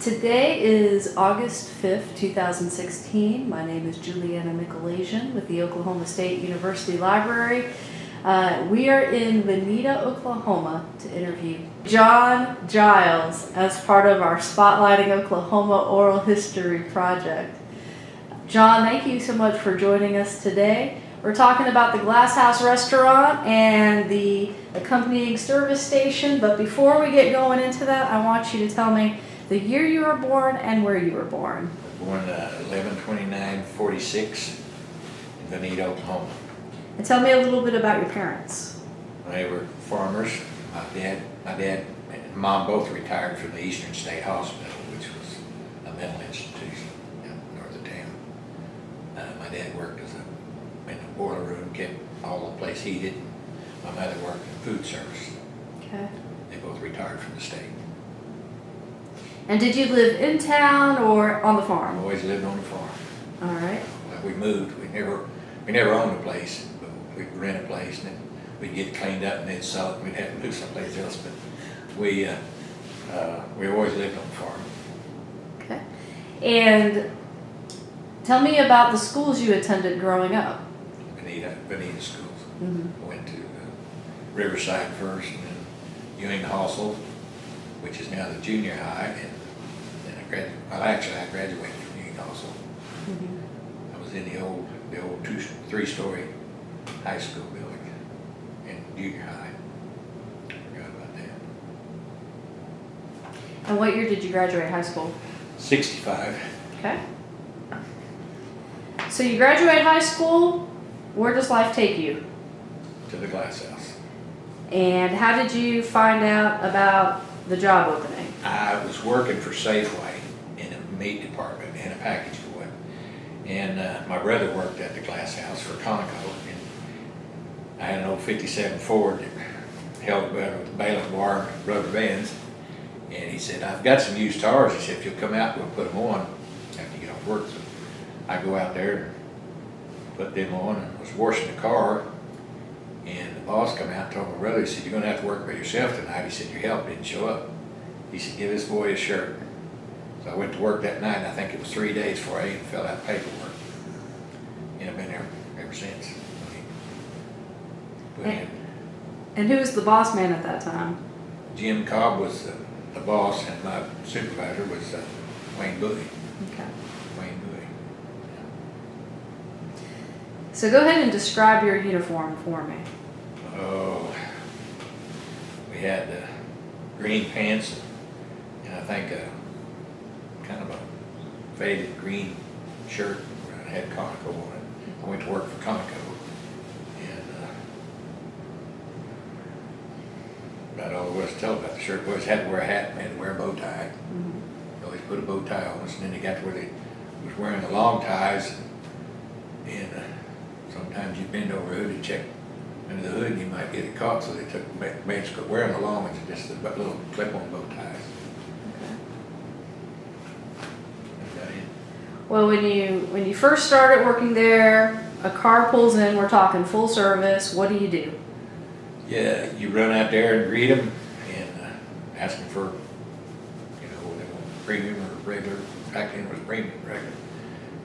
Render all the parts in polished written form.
Today is August 5th, 2016. My name is Juliana Michelasian with the Oklahoma State University Library. We are in Vinita, Oklahoma to interview John Giles as part of our Spotlighting Oklahoma Oral History Project. John, thank you so much for joining us today. We're talking about the Glass House Restaurant and the accompanying service station, but before we get going into that, I want you to tell me the year you were born and where you were born. Born 11/29/46 in Vinita, Oklahoma. And tell me a little bit about your parents. They were farmers. My dad and mom both retired from the Eastern State Hospital, which was a mental institution north of town. My dad worked in the boiler room, kept all the place heated. My mother worked in food service. Okay. They both retired from the state. And did you live in town or on the farm? Always lived on the farm. All right. We moved. We never owned a place, but we'd rent a place and then we'd get it cleaned up and then sell it. And we'd have to move someplace else, but we always lived on the farm. Okay. And tell me about the schools you attended growing up. Vinita schools. Mm-hmm. I went to Riverside first, and then Ewing Hostel, which is now the junior high, and then I graduated from Ewing Hostel. Mm-hmm. I was in the old 3-story high school building in junior high. Forgot about that. And what year did you graduate high school? 65. Okay. So you graduate high school. Where does life take you? To the Glass House. And how did you find out about the job opening? I was working for Safeway in a meat department and a package boy. And my brother worked at the Glass House for Conoco. And I had an old 57 Ford that held with a baling wire and rubber bands. And he said, I've got some used tires. He said, if you'll come out, we'll put them on after you get off work. So I go out there and put them on and was washing the car. And the boss come out and told my brother, he said, you're going to have to work by yourself tonight. He said, your help didn't show up. He said, give this boy his shirt. So I went to work that night, and I think it was 3 days before I even filled out paperwork. And I've been there ever since. And who was the boss man at that time? Jim Cobb was the boss, and my supervisor was Wayne Bowie. Okay. Wayne Bowie. So go ahead and describe your uniform for me. Oh, we had green pants, and I think kind of a faded green shirt. I had Conoco on it. I went to work for Conoco, and about all there was to tell about the shirt was had to wear a hat and had to wear a bow tie. Mm-hmm. They always put a bow tie on us, and then they got to where they was wearing the long ties, and sometimes you bend over a hood and check under the hood and you might get it caught, so they took made quit wearing the long ones and just the little clip-on bow ties. Okay. Well, when you first started working there, a car pulls in, we're talking full service, what do you do? Yeah, you run out there and greet them and ask them for, they want premium or regular. Back then it was premium, regular.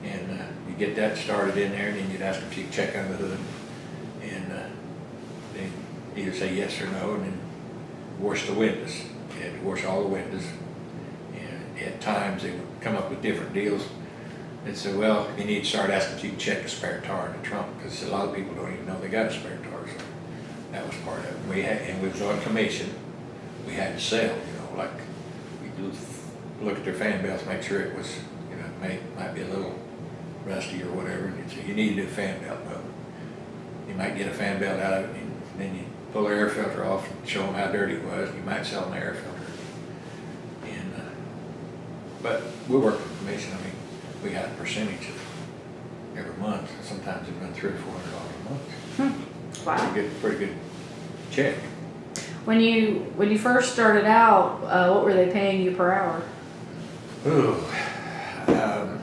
And you get that started in there, and then you'd ask them if you could check under the hood. And they'd either say yes or no, and then wash the windows. You had to wash all the windows. And at times they would come up with different deals. They'd say, well, you need to start asking if you can check a spare tire in the trunk, because a lot of people don't even know they got a spare tire. So that was part of it. And we was on commission. We had to sell, like we'd look at their fan belts, make sure it was, might be a little rusty or whatever, and you'd say, you need a new fan belt. Well, you might get a fan belt out of it, and then you pull the air filter off and show them how dirty it was, and you might sell them the air filter. And but we worked with commission. We got a percentage of every month. Sometimes it run $300 or $400 a month. Wow. Pretty good check. When you first started out, what were they paying you per hour? Ooh, I'm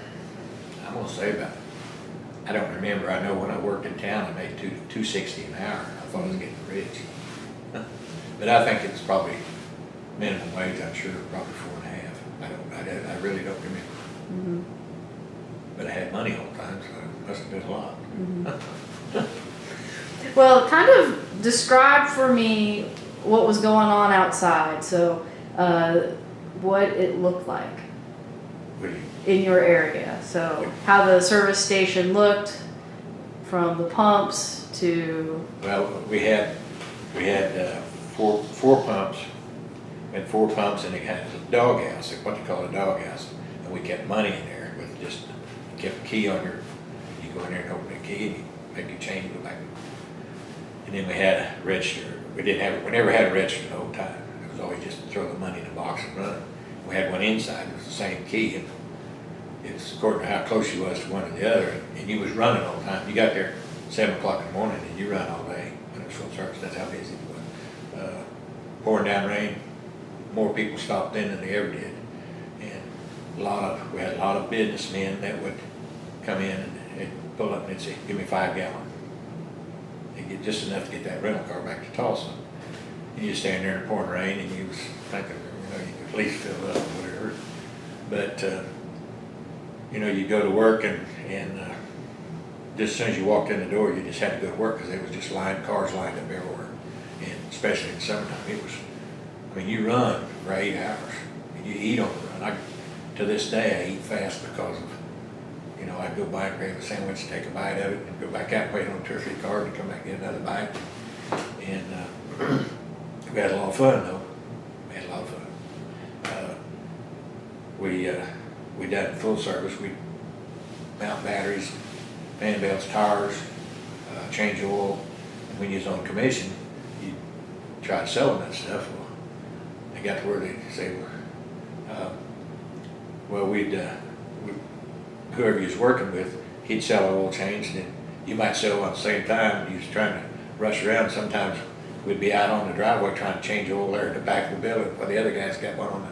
gonna say about, I don't remember. I know when I worked in town, I made $2.60 an hour. I thought I was getting rich, but I think it's probably minimum wage. I'm sure probably 4.5. I I really don't remember. Mm-hmm. But I had money all the time, so it must have been a lot. Mm-hmm. Well, kind of describe for me what was going on outside. So, what it looked like in your area. So, how the service station looked from the pumps to. Well, we had four pumps. We had 4 pumps, and it had a doghouse, what they call a doghouse, and we kept money in there with just kept a key on your. You go in there and open the key, and you make your change, go back. And then we had a register. We never had a register the whole time. It was always just to throw the money in the box and run. We had one inside. It was the same key, and it's according to how close you was to one or the other. And you was running all the time. You got there 7 o'clock in the morning, and you run all day when it was full service. That's how busy it was. Pouring down rain, more people stopped in than they ever did, and we had a lot of businessmen that would come in and pull up and they'd say, "Give me 5 gallon." They get just enough to get that rental car back to Tulsa. And you stand there in the pouring rain, and you was thinking, you could at least fill it up or whatever. But you go to work and just as soon as you walked in the door, you just had to go to work because there was just cars lined up everywhere. And especially in the summertime, you run for 8 hours and you eat on the run. To this day, I eat fast because of, I'd go by and grab a sandwich, take a bite of it, and go back out, wait on 2 or 3 cars, and come back and get another bite. And we had a lot of fun, though. We had a lot of fun. We done full service. We mount batteries, fan belts, tires, change oil. And when you was on commission, you tried selling that stuff. Well, they got to where they say, whoever you was working with, he'd sell oil change, and then you might sell one at the same time. You was trying to rush around. Sometimes we'd be out on the driveway trying to change oil there at the back of the building while the other guys got one on the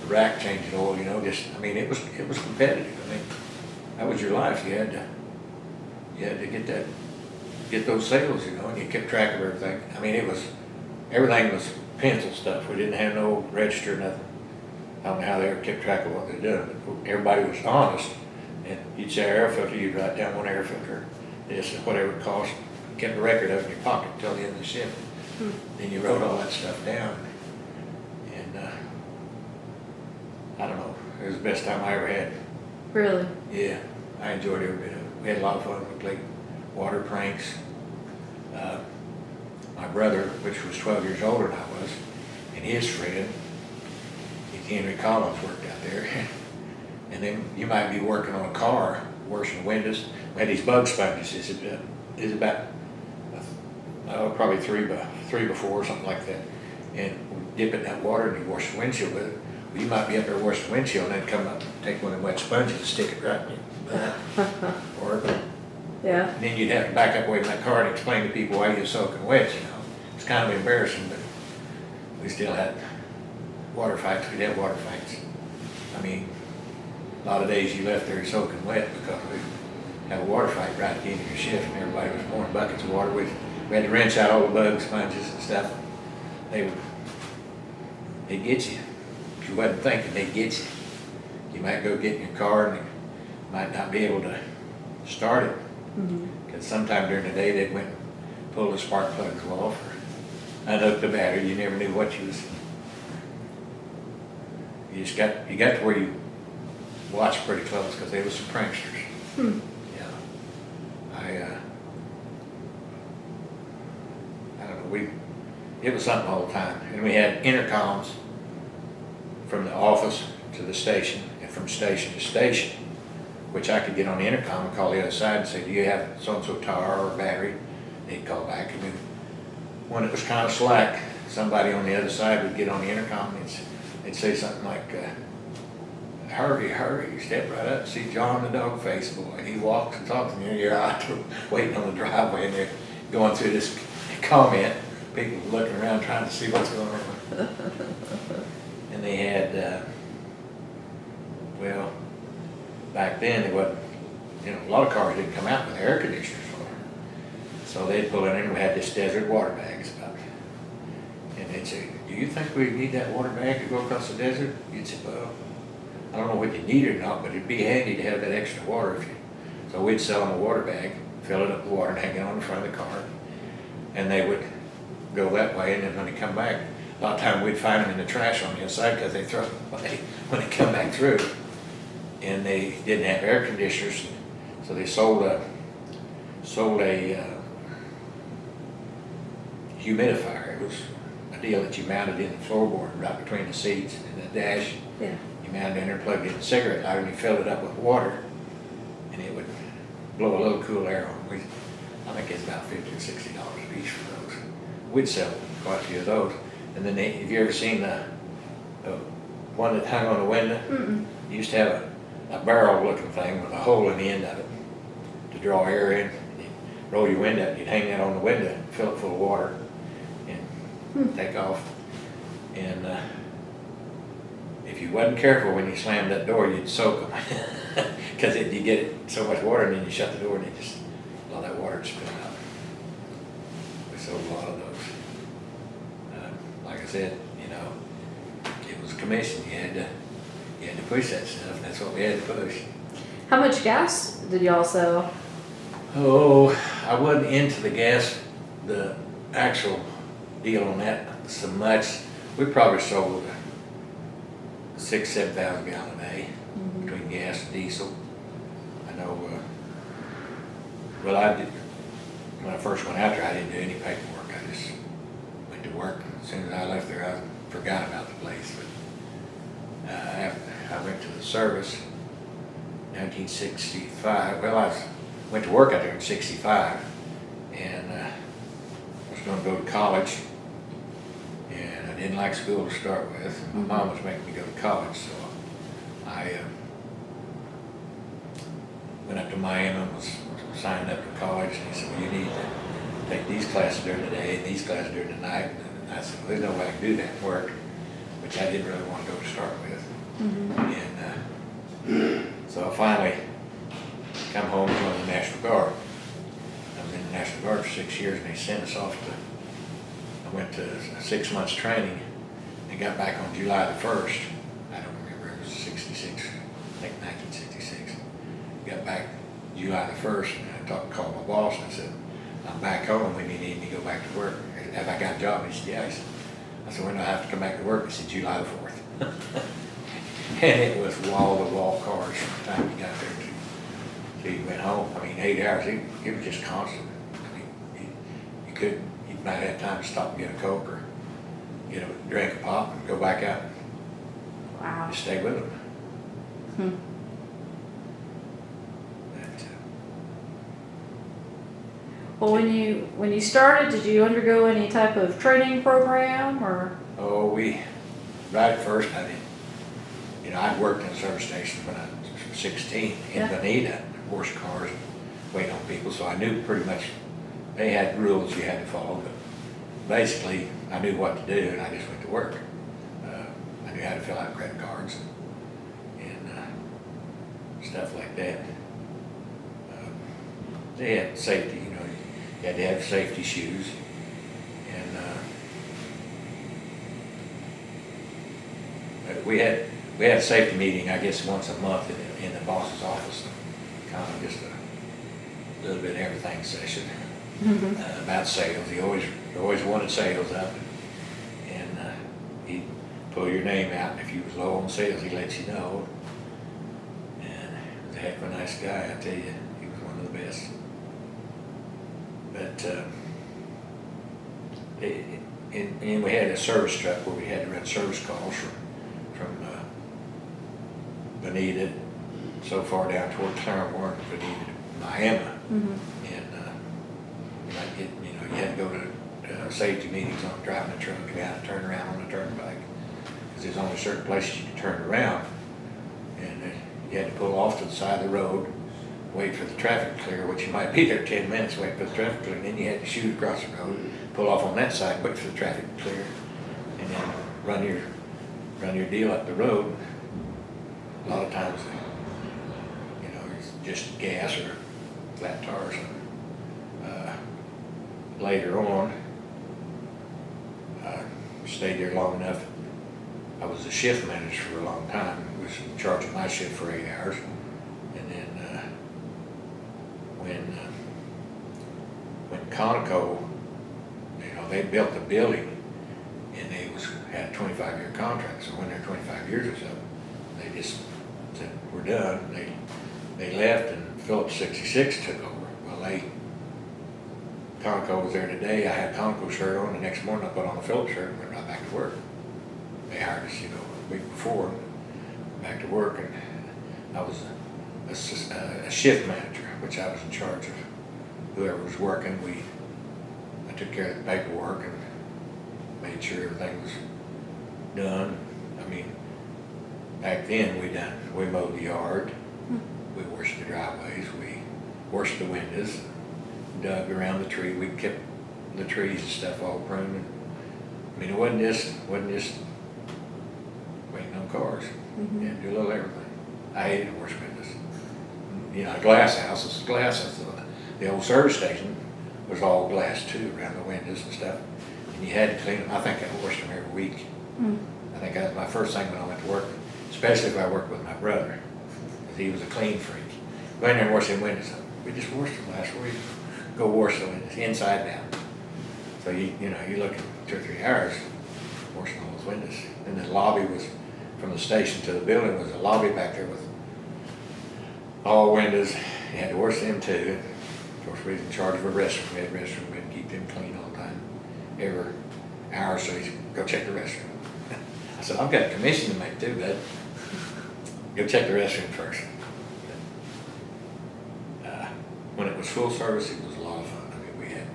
rack changing oil. It was competitive. That was your life. You had to get those sales, and you kept track of everything. Everything was pencil stuff. We didn't have no register, nothing. I don't know how they ever kept track of what they're doing, but everybody was honest. And you'd say air filter, you'd write down one air filter, this and whatever it cost. Kept a record of it in your pocket until the end of the shift. Then you wrote all that stuff down. And I don't know, it was the best time I ever had. Really? Yeah, I enjoyed every bit of it. We had a lot of fun. We played water pranks. My brother, which was 12 years older than I was, and his friend, Henry Collins, worked out there. And then you might be working on a car, washing windows. We had these bug sponges. It's about probably 3 by 4 or something like that. And we dip it in that water and you wash the windshield with it. Well, you might be up there washing the windshield and then come up and take one of the wet sponges and stick it right in your butt. Yeah. And then you'd have to back up away from that car and explain to people why you're soaking wet, It's kind of embarrassing, but we still had water fights. We'd have water fights. A lot of days you left there soaking wet because we had a water fight right at the end of your shift and everybody was pouring buckets of water. We had to rinse out all the bug sponges and stuff. They'd get you. If you wasn't thinking, they'd get you. You might go get in your car and you might not be able to start it. Because sometime during the day they went and pulled the spark plugs off or unhooked the battery. You never knew what you was. You got to where you watched pretty close because they were some pranksters. Yeah. I don't know. It was something all the time, and we had intercoms from the office to the station and from station to station, which I could get on the intercom and call the other side and say, "Do you have so-and-so tire or battery?" They'd call back. And then when it was kind of slack, somebody on the other side would get on the intercom and they'd say something like, "Hurry, hurry, step right up, see John the dog face boy. He walks and talks, and you're out waiting on the driveway and they're going through this comment. People looking around trying to see what's going on." And they had, back then it wasn't, a lot of cars didn't come out with air conditioners for them. So they'd pull in and we had this desert water bags about it. And they'd say, "Do you think we need that water bag to go across the desert?" You'd say, "Well, I don't know whether you need it or not, but it'd be handy to have that extra water if you, so we'd sell them a water bag, fill it up with water and hang it on the front of the car. And they would go that way, and then when they come back, a lot of time we'd find them in the trash on the inside because they throw them away when they come back through. And they didn't have air conditioners, so they sold a humidifier. It was a deal that you mounted in the floorboard right between the seats and the dash. Yeah. You mounted in there, plugged in a cigarette lighter, and you filled it up with water, and it would blow a little cool air on. I think it's about $50 or $60 a piece for those. We'd sell quite a few of those. And then have you ever seen the one that hung on the window? Mm-mm. You used to have a barrel-looking thing with a hole in the end of it to draw air in. You'd roll your window up, you'd hang that on the window, fill it full of water, and take off. And if you wasn't careful when you slammed that door, you'd soak them. Because you get so much water, and then you shut the door, and you just all that water would spill out. We sold a lot of those. Like I said, you know, it was commission. You had to push that stuff. That's what we had to push. How much gas did y'all sell? Oh, I wasn't into the gas, the actual deal on that so much. We probably sold 6,000 to 7,000 gallons a day between gas and diesel. I know. Well, I did when I first went out there. I didn't do any paperwork. I just went to work. As soon as I left there, I forgot about the place. But after I went to the service, 1965. Well, went to work out there in '65, and I was going to go to college, and I didn't like school to start with. My mom was making me go to college, so I went up to Miami and was signed up for college, and he said, well, you need to take these classes during the day and these classes during the night. And I said, well, there's no way I can do that and work, which I didn't really want to go to start with. And so I finally come home and joined the National Guard. I was in the National Guard for 6 years, and they sent us off to, I went to 6 months training and got back on July the 1st. I don't remember, it was 66, I think 1966. Got back July the 1st, and I called my boss and I said, I'm back home, when you need me to go back to work. Have I got a job? He said, yeah. I said, when do I have to come back to work? He said, July the 4th. And it was wall-to-wall cars from the time you got there till you went home. I mean, 8 hours, it was just constant. I mean, you might have time to stop and get a Coke or get a drink of pop and go back out. Wow. Just stay with them. Well, when you started, did you undergo any type of training program or? Oh, right at first I did. You know, I'd worked in a service station when I was 16 in Vinita, horse cars, waiting on people, so I knew pretty much they had rules you had to follow, but basically I knew what to do, and I just went to work. I knew how to fill out credit cards and stuff like that. They had safety, you know, you had to have safety shoes, and we had a safety meeting, I guess, once a month in the boss's office, kind of just a little bit of everything session about sales. He always wanted sales up, and he'd pull your name out, and if you was low on sales, he'd let you know. And he was a heck of a nice guy, I tell you. He was one of the best. But and we had a service truck where we had to run service calls from Vinita so far down toward Claremore, Vinita to Miami. And you had to go to safety meetings on driving a truck and how to turn around on the turnpike, because there's only certain places you can turn around, and you had to pull off to the side of the road, wait for the traffic to clear, which you might be there 10 minutes, wait for the traffic to clear, and then you had to shoot across the road, pull off on that side, wait for the traffic to clear, and then run your deal up the road. A lot of times, you know, it's just gas or flat tires. Later on, I stayed there long enough. I was a shift manager for a long time. We was in charge of my shift for 8 hours. And then when Conoco, they built the building, and they had a 25-year contract. So when they're 25 years or so, they just said, we're done. They left, and Phillips 66 took over. Well, Conoco was there today. I had a Conoco shirt on. The next morning I put on a Phillips shirt and went right back to work. They hired us, a week before, back to work, and I was a shift manager, which I was in charge of whoever was working. I took care of the paperwork and made sure everything was done. I mean, back then we mowed the yard, we washed the driveways, we washed the windows, dug around the tree. We kept the trees and stuff all pruned. I mean, it wasn't just waiting on cars. Mm-hmm. You had to do a little everything. I hated to wash windows. A glass house is glass house. The old service station was all glass too, around the windows and stuff. And you had to clean them. I think I washed them every week. I think that was my first thing when I went to work, especially if I worked with my brother, because he was a clean freak. Go in there and wash them windows. We just washed them last week. Go wash the windows, inside down. So you look at 2 or 3 hours washing all those windows. And the lobby was, from the station to the building, was a lobby back there with all windows. You had to wash them too. Of course, we was in charge of a restroom. We had a restroom. We had to keep them clean all the time. Every hour or so, you go check the restroom. I said, I've got a commission to make too, bud. Go check the restroom first. When it was full service, it was a lot of fun. I mean, we had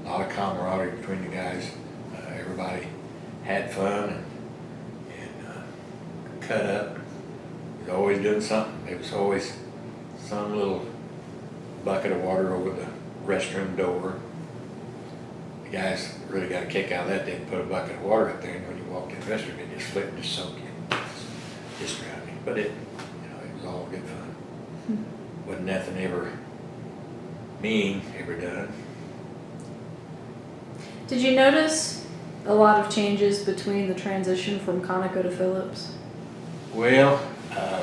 a lot of camaraderie between the guys. Everybody had fun and cut up. We was always doing something. There was always some little bucket of water over the restroom door. The guys really got a kick out of that. They put a bucket of water up there, and when you walked in the restroom, it just flipped and just soaked you. Just drowned you. But it was all good fun. Wasn't nothing ever mean ever done. Did you notice a lot of changes between the transition from Conoco to Phillips? Well,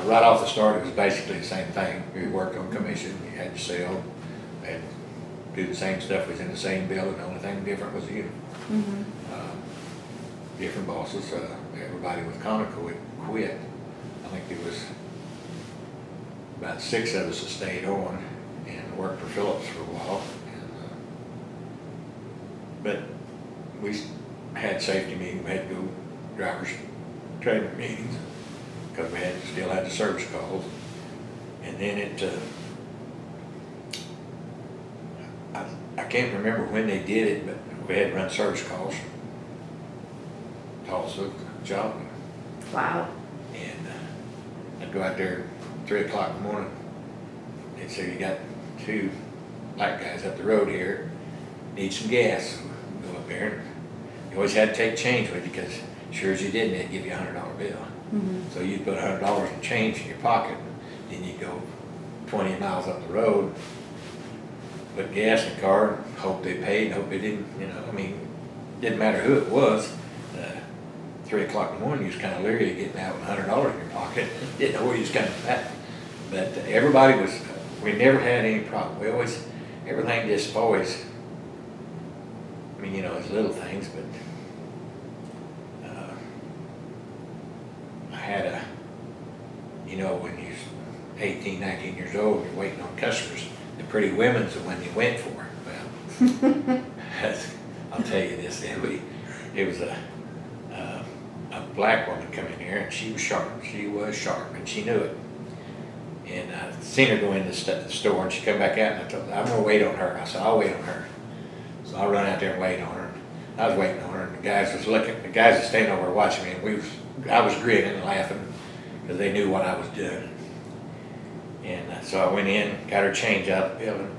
right off the start, it was basically the same thing. We worked on commission. We had to sell. We had to do the same stuff. We was in the same building. The only thing different was the uniform. Different bosses. Everybody with Conoco had quit. I think there was about 6 of us that stayed on and worked for Phillips for a while. But we had safety meetings. We had to go drivers training meetings because we still had the service calls. And then I can't remember when they did it, but we had to run service calls. Tulsa, Joplin. Wow. And I'd go out there 3 o'clock in the morning. They'd say, you got 2 black guys up the road here, need some gas. So go up there, and you always had to take change with you because sure as you didn't, they'd give you a $100 bill. So you'd put $100 in change in your pocket, then you'd go 20 miles up the road, put gas in the car, and hope they paid, hope they didn't, didn't matter who it was. 3 o'clock in the morning, you was kind of leery of getting out with $100 in your pocket. Didn't know where you was coming back. But everybody was, we never had any problem. We always, everything just always, it's little things, but I had when you're 18, 19 years old, you're waiting on customers, the pretty women's the one you went for. Well, I'll tell you this, it was a black woman come in here, and she was sharp, and she knew it. And I seen her go in the store, and she come back out, and I told her, I'm gonna wait on her. I said, I'll wait on her. So I run out there and wait on her. I was waiting on her, and the guys was standing over watching me, and I was grinning and laughing because they knew what I was doing. And so I went in, got her change out of the building,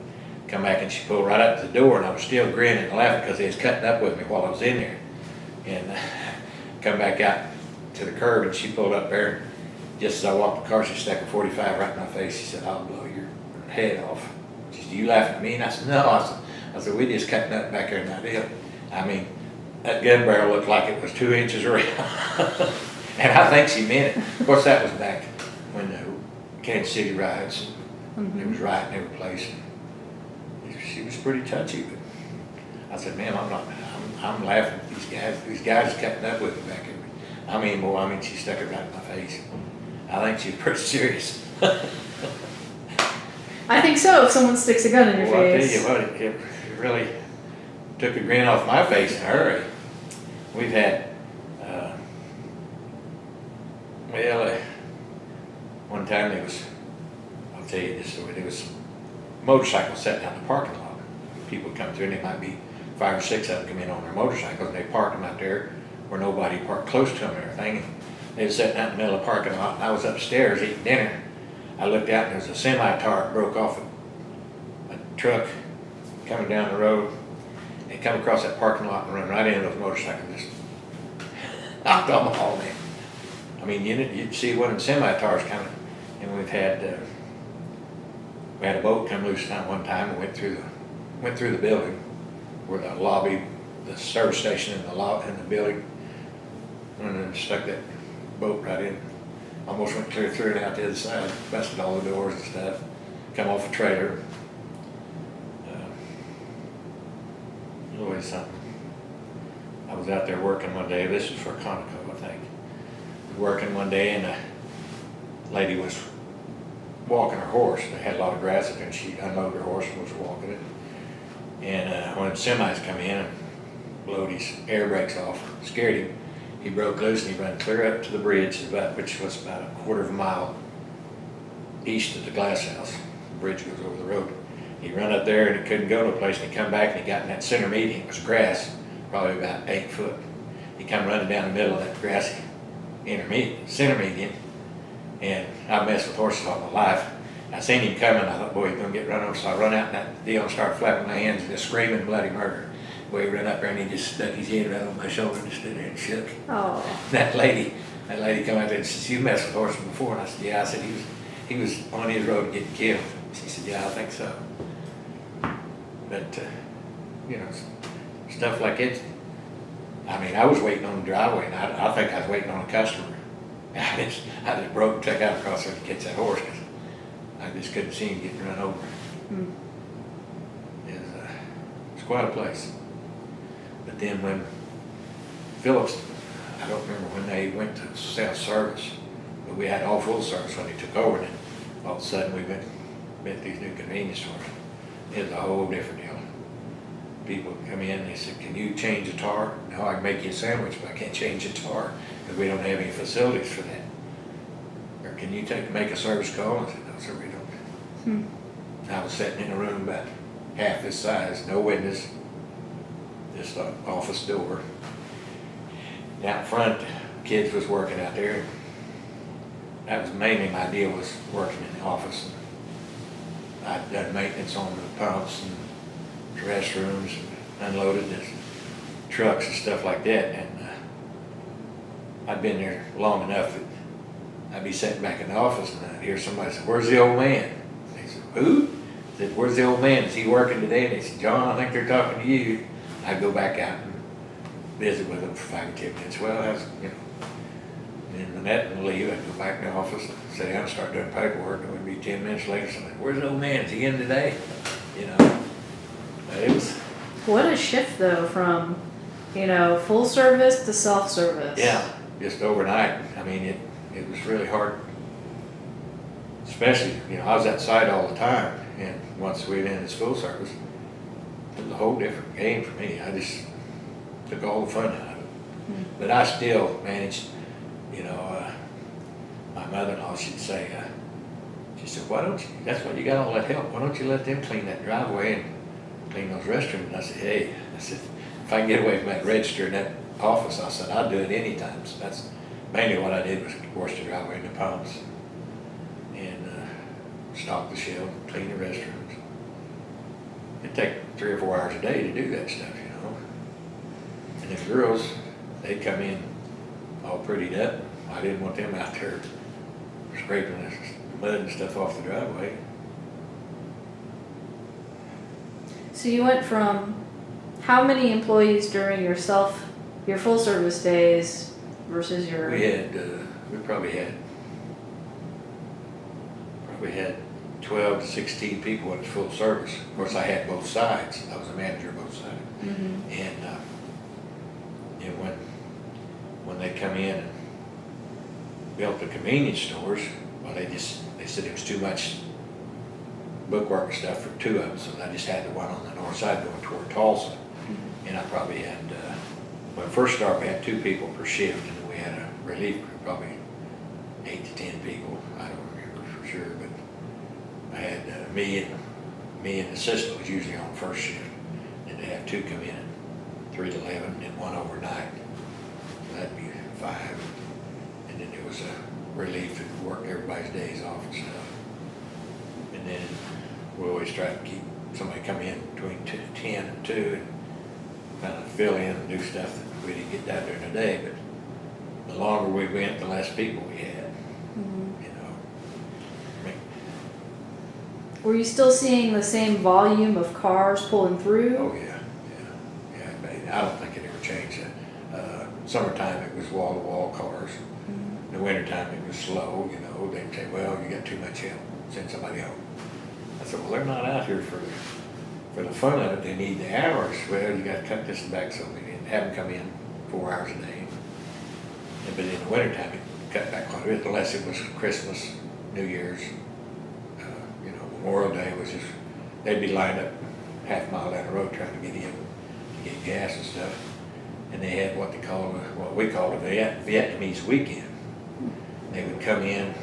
come back, and she pulled right up to the door, and I was still grinning and laughing because they was cutting up with me while I was in there. And come back out to the curb, and she pulled up there. Just as I walked the car, she stuck a 45 right in my face. She said, I'll blow your head off. She said, you laughing at me? And I said, no. I said, we just cutting up back there in that deal. That gun barrel looked like it was 2 inches around. And I think she meant it. Of course, that was back when the Kansas City riots, it was rioting every place. She was pretty touchy, but I said, ma'am, I'm laughing at these guys. These guys are cutting up with me back here. She stuck it right in my face. I think she was pretty serious. I think so, if someone sticks a gun in your face. Well, I tell you what, it really took a grin off my face in a hurry. We've had, one time I'll tell you this story, there was motorcycles sitting out in the parking lot. People would come through and there might be 5 or 6 of them come in on their motorcycles and they parked them out there where nobody parked close to them and everything. And they were sitting out in the middle of the parking lot and I was upstairs eating dinner. I looked out and there was a semi-tar broke off a truck coming down the road. It come across that parking lot and run right into those motorcycles. Just knocked them all in. I mean, you'd see one of the semi-tars coming. And we had a boat come loose one time and went through the building where the lobby, the service station in the building, and then stuck that boat right in. Almost went clear through and out the other side, busted all the doors and stuff. Come off a trailer. Always something. I was out there working one day. This was for Conoco, I think. Working one day and a lady was walking her horse. They had a lot of grass up there and she unloaded her horse and was walking it. And when the semis come in and blowed his air brakes off, scared him, he broke loose and he ran clear up to the bridge, which was about a quarter of a mile east of the glass house. The bridge goes over the road. He run up there and he couldn't go to a place and he come back and he got in that center median. It was grass, probably about 8 foot. He come running down the middle of that grassy center median, and I messed with horses all my life. I seen him coming, I thought, boy, he's gonna get run over, so I run out in that deal and start flapping my hands and just screaming bloody murder. Boy, he ran up there and he just stuck his head right on my shoulder and stood there and shook. Oh. That lady come out there and said, you messed with horses before? And I said, yeah. I said, he was on his road to getting killed. She said, yeah, I think so. But, stuff like it. I mean, I was waiting on the driveway, and I think I was waiting on a customer. I just broke and took out across there to catch that horse because I just couldn't see him getting run over. It's quite a place. But then when Phillips, I don't remember when they went to self-service, but we had all full service when they took over, and then all of a sudden we went to these new convenience stores. It was a whole different deal. People would come in and they said, can you change a tar? No, I can make you a sandwich, but I can't change a tar because we don't have any facilities for that. Or can you make a service call? I said, no, sir, we don't. I was sitting in a room about half this size, no windows, just an office door. Out front, kids was working out there. That was mainly my deal, was working in the office. I'd done maintenance on the pumps and restrooms, and unloaded the trucks and stuff like that. And I'd been there long enough that I'd be sitting back in the office and I'd hear somebody say, where's the old man? And they said, who? I said, where's the old man? Is he working today? And they said, John, I think they're talking to you. I'd go back out and visit with them for 5 or 10 minutes. Well, I was, And then Lynette would leave. I'd go back in the office and sit down and start doing paperwork. And it would be 10 minutes later. Somebody, where's the old man? Is he in today? It was. What a shift though from, full service to self-service. Yeah, just overnight. I mean, it was really hard. Especially, I was outside all the time. And once we went into full service, it was a whole different game for me. I just took all the fun out of it. But I still managed, my mother-in-law, she'd say, she said, why don't you, that's why you got all that help, why don't you let them clean that driveway and clean those restrooms? And I said, hey, if I can get away from that register in that office, I said, I'd do it anytime. So that's mainly what I did, was wash the driveway and the pumps and stock the shelf, clean the restrooms. It'd take 3 or 4 hours a day to do that stuff, And the girls, they'd come in all prettied up. I didn't want them out there scraping the mud and stuff off the driveway. So you went from how many employees during your full service days versus your... We probably had we had 12 to 16 people when it was full service. Of course, I had both sides. I was a manager of both sides. Mm-hmm. And you know, when they come in and built the convenience stores, well, they said it was too much bookwork and stuff for two of them, so I just had the one on the north side going toward Tulsa. Mm-hmm. And I probably had, when I first started, we had 2 people per shift, and we had a relief crew, probably 8 to 10 people. I don't remember for sure, but I had me and the assistant was usually on first shift, and they have 2 come in at 3 to 11, and 1 overnight. So that'd be 5. And then there was a relief that worked everybody's days off and stuff. And then we always try to keep somebody come in between 10 and 2 and kind of fill in and do stuff that we didn't get done during the day. But the longer we went, the less people we had. Mm-hmm. You know. I mean, Were you still seeing the same volume of cars pulling through? oh yeah. I don't think it ever changed. Summertime it was wall-to-wall cars. Mm-hmm. In the wintertime it was slow. You know, they'd say, "Well, you got too much help. Send somebody home." I said, "Well, they're not out here for the fun of it. They need the hours. Well, you got to cut this back so we didn't have them come in 4 hours a day." But in the wintertime, it cut back quite a bit, unless it was Christmas, New Year's, you know, Memorial Day was just, they'd be lined up half a mile down the road trying to get in, to get gas and stuff. And they had what we called a Vietnamese weekend. They would come in,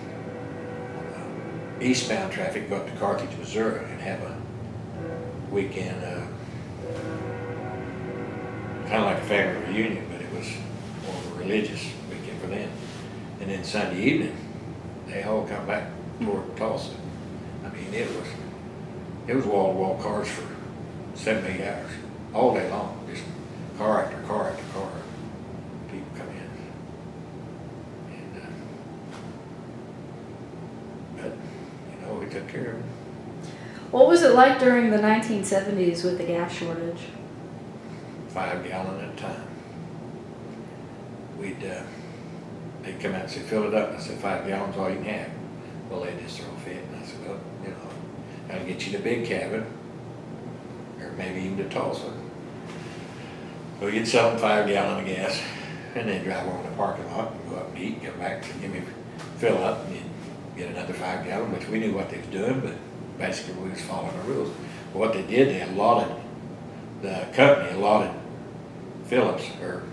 eastbound traffic, go up to Carthage, Missouri, and have a weekend, kind of like a family reunion, but it was more of a religious weekend for them. And then Sunday evening, they all come back toward Tulsa. I mean, it was wall-to-wall cars for 7, 8 hours, all day long, just car after car after car. People come in, and but you know, we took care of them. What was it like during the 1970s with the gas shortage? 5 gallon at a time. They'd come out and say, "Fill it up." And I said, "5 gallons, all you can have." Well, they just throw a fit. And I said, "Well, you know, gotta get you the big cabin, or maybe even to Tulsa." So you'd sell them 5 gallon of gas, and then drive over to the parking lot and go up and eat, come back and give me fill up, and you'd get another 5 gallon, which we knew what they was doing, but basically we was following the rules. But what they did, the company allotted Phillips, or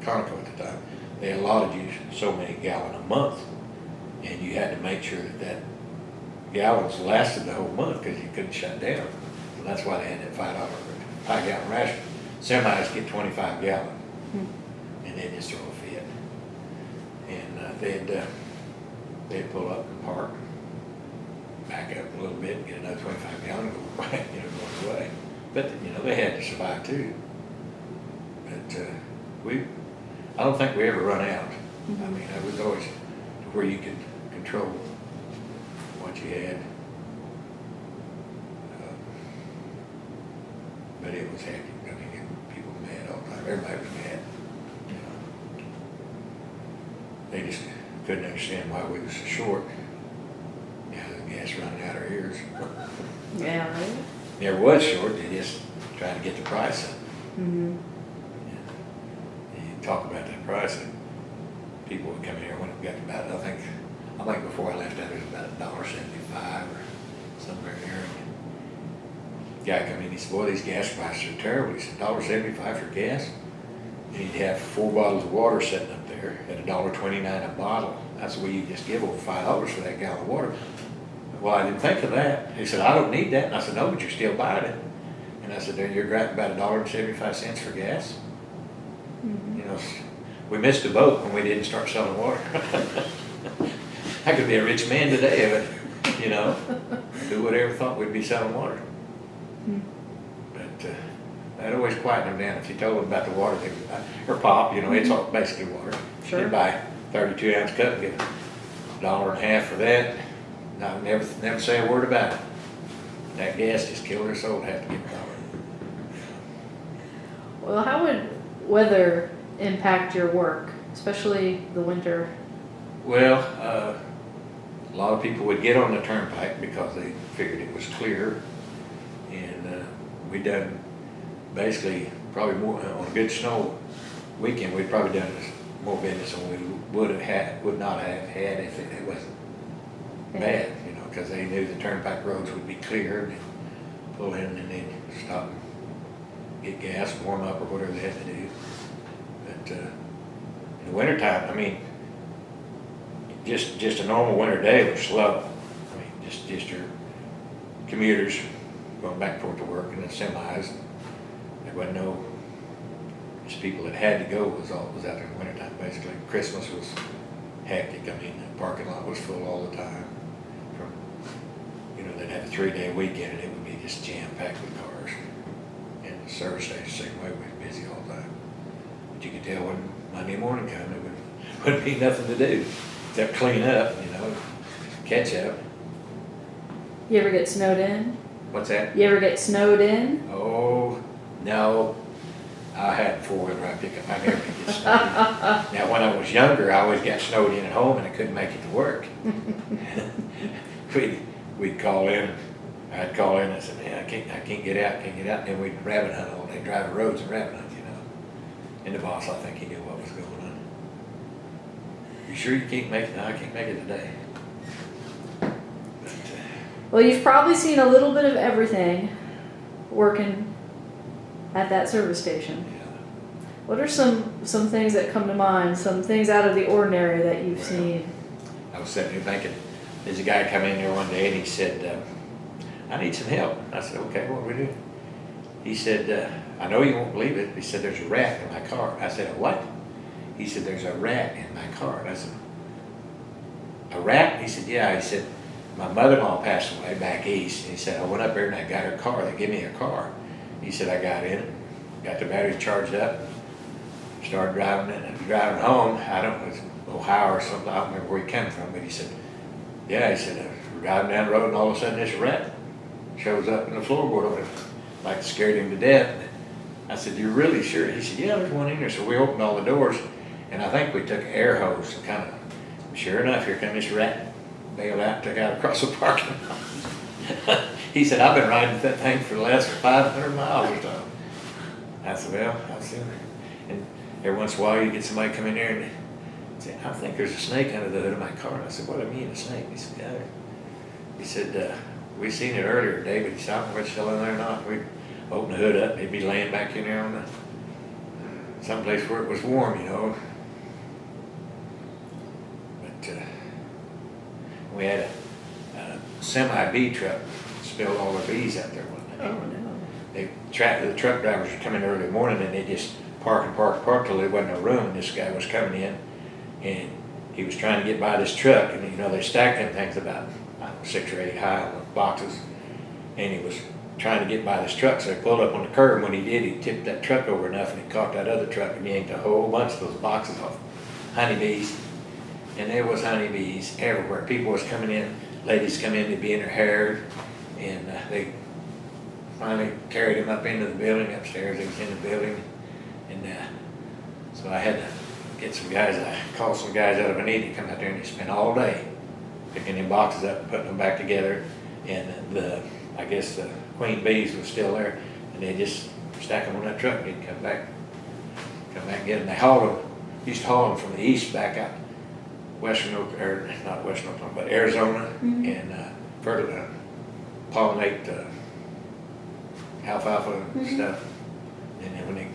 Conoco at the time, they allotted you so many gallon a month, and you had to make sure that gallons lasted the whole month because you couldn't shut down. So that's why they had that $5 gallon ration. Semis get 25 gallon, and they just throw a fit. And they'd pull up and park, back up a little bit, and get another 25 gallon, and go back, you know, going away. But you know, they had to survive too. But I don't think we ever run out. Mm-hmm. I mean, it was always where you could control what you had. But it was hectic. I mean, people were mad all the time. Everybody was mad. You know. They just couldn't understand why we were so short. Yeah, the gas running out our ears. Yeah, right? Never was short. They just tried to get the price up. Mm-hmm. And you talk about that price, and people would come here when it got about, I think before I left out, it was about $1.75 or somewhere there. Guy come in, he said, "Boy, these gas prices are terrible." He said, $1.75 for gas? And he'd have 4 bottles of water sitting up there at $1.29 a bottle. That's the way you just give over $5 for that gallon of water. Well, I didn't think of that. He said, "I don't need that." And I said, "No, but you're still buying it." And I said, "Then you're grabbing about $1.75 for gas?" Mm-hmm. You know, we missed the boat when we didn't start selling water. I could be a rich man today, but, you know, who would ever thought we'd be selling water? Mm-hmm. But that always quieted them down. If you told them about the water, they would buy, or pop, you know, it's all basically water. Sure. They'd buy 32-ounce cup and get $1.50 for that. And I would never say a word about it. That gas just killed their soul to have to get $1. Well, how would weather impact your work, especially the winter? Well, a lot of people would get on the turnpike because they figured it was clear. And we done basically probably more on a good snow weekend. We'd probably done more business than we would not have had if it wasn't bad, you know, because they knew the turnpike roads would be clear and they'd pull in and they'd stop and get gas, warm up, or whatever they had to do. But in the wintertime, I mean, just a normal winter day was slow. I mean, just your commuters going back and forth to work and the semis. There wasn't no, just people that had to go was out there in the wintertime basically. Christmas was hectic. I mean, the parking lot was full all the time. From, you know, they'd have a 3-day weekend and it would be just jam-packed with cars. And the service station, same way, we were busy all the time. But you could tell when Monday morning came, there wouldn't be nothing to do except clean up, you know, catch up. You ever get snowed in? What's that? You ever get snowed in? Oh, no. I had a 4-wheeler I pick up. I never could get snowed in. Now, when I was younger, I always got snowed in at home and I couldn't make it to work. We'd call in. I'd call in and I said, man, I can't get out. And then we'd rabbit hunt all day, drive the roads and rabbit hunt, you know. And the boss, I think he knew what was going on. You sure you can't make it? No, I can't make it today. But, Well, you've probably seen a little bit of everything working at that service station. yeah. What are some things that come to mind, some things out of the ordinary that you've seen? I was sitting there thinking, there's a guy come in there one day and he said, I need some help. I said, okay, what do we do? He said, I know you won't believe it. He said, there's a rat in my car. I said, a what? He said, there's a rat in my car. And I said, a rat? He said, yeah. He said, my mother-in-law passed away back east. And he said, I went up there and I got her car. They gave me a car. He said, I got in it, got the battery charged up, started driving home. I don't know, it was Ohio or something. I don't remember where he came from, but he said, yeah, he said, we're driving down the road and all of a sudden this rat shows up in the floorboard over there, like it scared him to death. I said, you're really sure? He said, yeah, there's one in there. So we opened all the doors, and I think we took an air hose and kind of, sure enough, here come this rat, bailed out, took out across the parking lot. He said, I've been riding that thing for the last 500 miles or so. I said, well, I've seen it. And every once in a while, you get somebody come in there and say, I think there's a snake under the hood of my car. And I said, what do you mean, a snake? He said, yeah. He said, we seen it earlier, David. He said, I don't know if it's still in there or not. We'd open the hood up, he'd be laying back in there on the, someplace where it was warm, you know. But we had a semi-bee truck spilled all the bees out there one day. Oh, no. The truck drivers were coming early morning and they just park till there wasn't no room, and this guy was coming in and he was trying to get by this truck, and you know they stacked them things about, I don't know, 6 or 8 high on the boxes, and he was trying to get by this truck, so he pulled up on the curb, and when he did, he tipped that truck over enough and he caught that other truck and yanked a whole bunch of those boxes off. Honeybees. And there was honeybees everywhere. People was coming in, ladies come in to be in their hair, and they finally carried him up into the building upstairs. He was in the building, and so I had to get some guys. I called some guys out of Vinita to come out there, and they spent all day picking them boxes up and putting them back together. And I guess the queen bees was still there, and they just stack them on that truck and they'd come back and get them. They hauled them, used to haul them from the east back out not Western Oklahoma, but Arizona, and pollinate alfalfa and stuff. And then when they,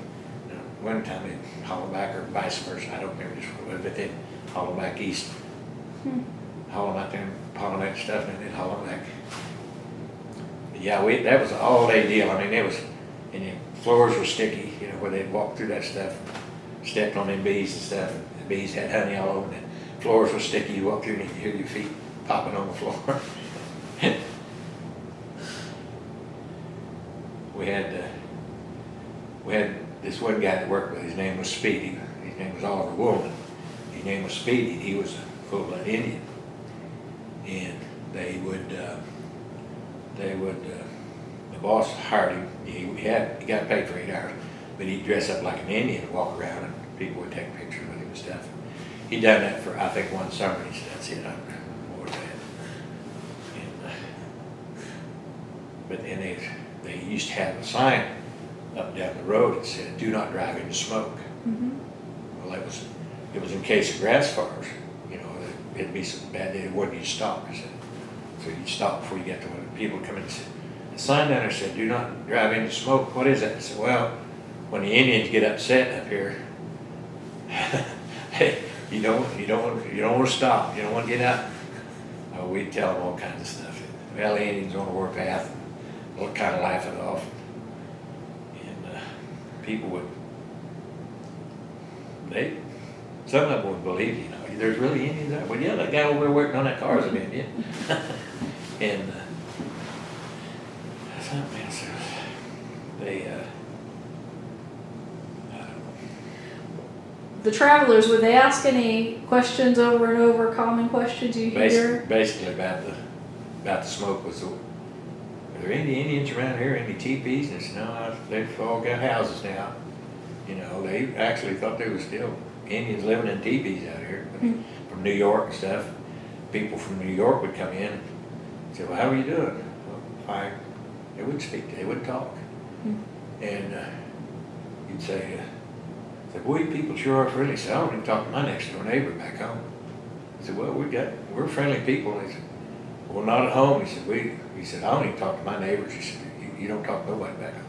wintertime, they'd haul them back, or vice versa. I don't remember just what it was, but they'd haul them back east, haul them out there and pollinate stuff, and then they'd haul them back. But yeah, that was an all-day deal. I mean, it was, and the floors were sticky, you know, where they'd walk through that stuff, stepped on them bees and stuff, and the bees had honey all over them. Floors were sticky. You walk through and you could hear your feet popping on the floor. We had this one guy that worked with. His name was Speedy. His name was Oliver Woolman. His name was Speedy. He was a full-blood Indian, and the boss hired him. He got paid for 8 hours, but he'd dress up like an Indian and walk around, and people would take pictures with him and stuff. He done that for, I think, one summer. He said, that's it, I'm more than that. But then they used to have a sign up down the road that said, "Do not drive into smoke." Well, it was in case of grass fires, you know, it'd be so bad that it wouldn't you stop. I said, so you'd stop before you get to when people come in and said, the sign down there said, "Do not drive into smoke." What is that? I said, well, when the Indians get upset up here, hey, you don't want to stop. You don't want to get out. Oh, we'd tell them all kinds of stuff. Well, the Indians on the warpath, we'll kind of laugh it off. And people would, some of them would believe, you know, there's really Indians out. Well, yeah, that guy over there working on that car is an Indian. And something else. They, I don't know. The travelers, would they ask any questions over and over, common questions you hear? Basically about the smoke was, are there any Indians around here, any teepees? And I said, no, they've all got houses now. You know, they actually thought there was still Indians living in teepees out here, from New York and stuff. People from New York would come in and say, well, how are you doing? Well, fine. They wouldn't speak, they wouldn't talk. And you'd say, well, you people sure are friendly. He said, I don't even talk to my next door neighbor back home. I said, well, we're friendly people. And he said, well, not at home. He said, I don't even talk to my neighbors. He said, you don't talk to nobody back home.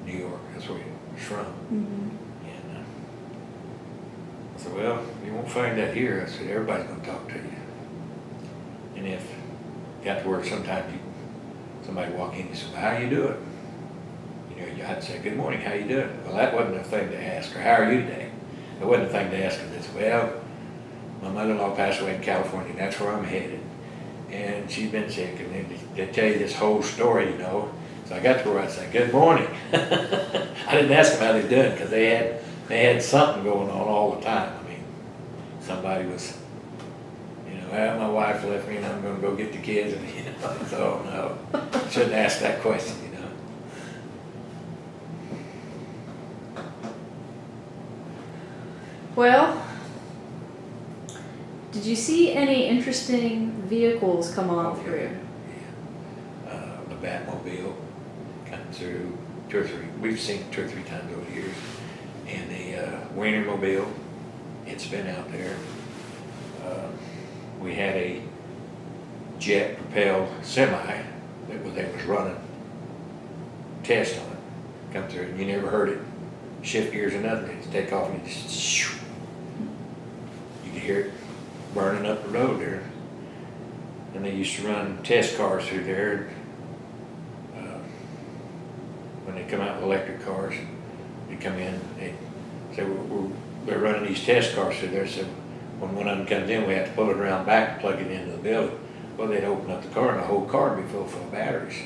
New York, that's where you're from. And I said, well, you won't find that here. I said, everybody's going to talk to you. And if you got to work, sometimes somebody walk in and say, well, how you doing? You know, I'd say, good morning, how you doing? Well, that wasn't a thing to ask, or how are you today? It wasn't a thing to ask, because it's, well, my mother-in-law passed away in California, and that's where I'm headed. And she's been sick, and then they tell you this whole story, you know. So I got to where I'd say, good morning. I didn't ask them how they're doing, because they had something going on all the time. I mean, somebody was, you know, well, my wife left me and I'm going to go get the kids, and you know, I thought, oh no, shouldn't ask that question, you know. Well, did you see any interesting vehicles come on through? Yeah. The Batmobile come through 2 or 3. We've seen it 2 or 3 times over the years. And the Wienermobile, it's been out there. We had a jet-propelled semi that was running test on it. Come through, and you never heard it shift gears or nothing. It'd take off and it just shoo. You could hear it burning up the road there. And they used to run test cars through there. When they come out with electric cars, they come in, they say, they're running these test cars through there. So when one of them comes in, we have to pull it around back and plug it into the building. Well, they'd open up the car and the whole car would be full of batteries.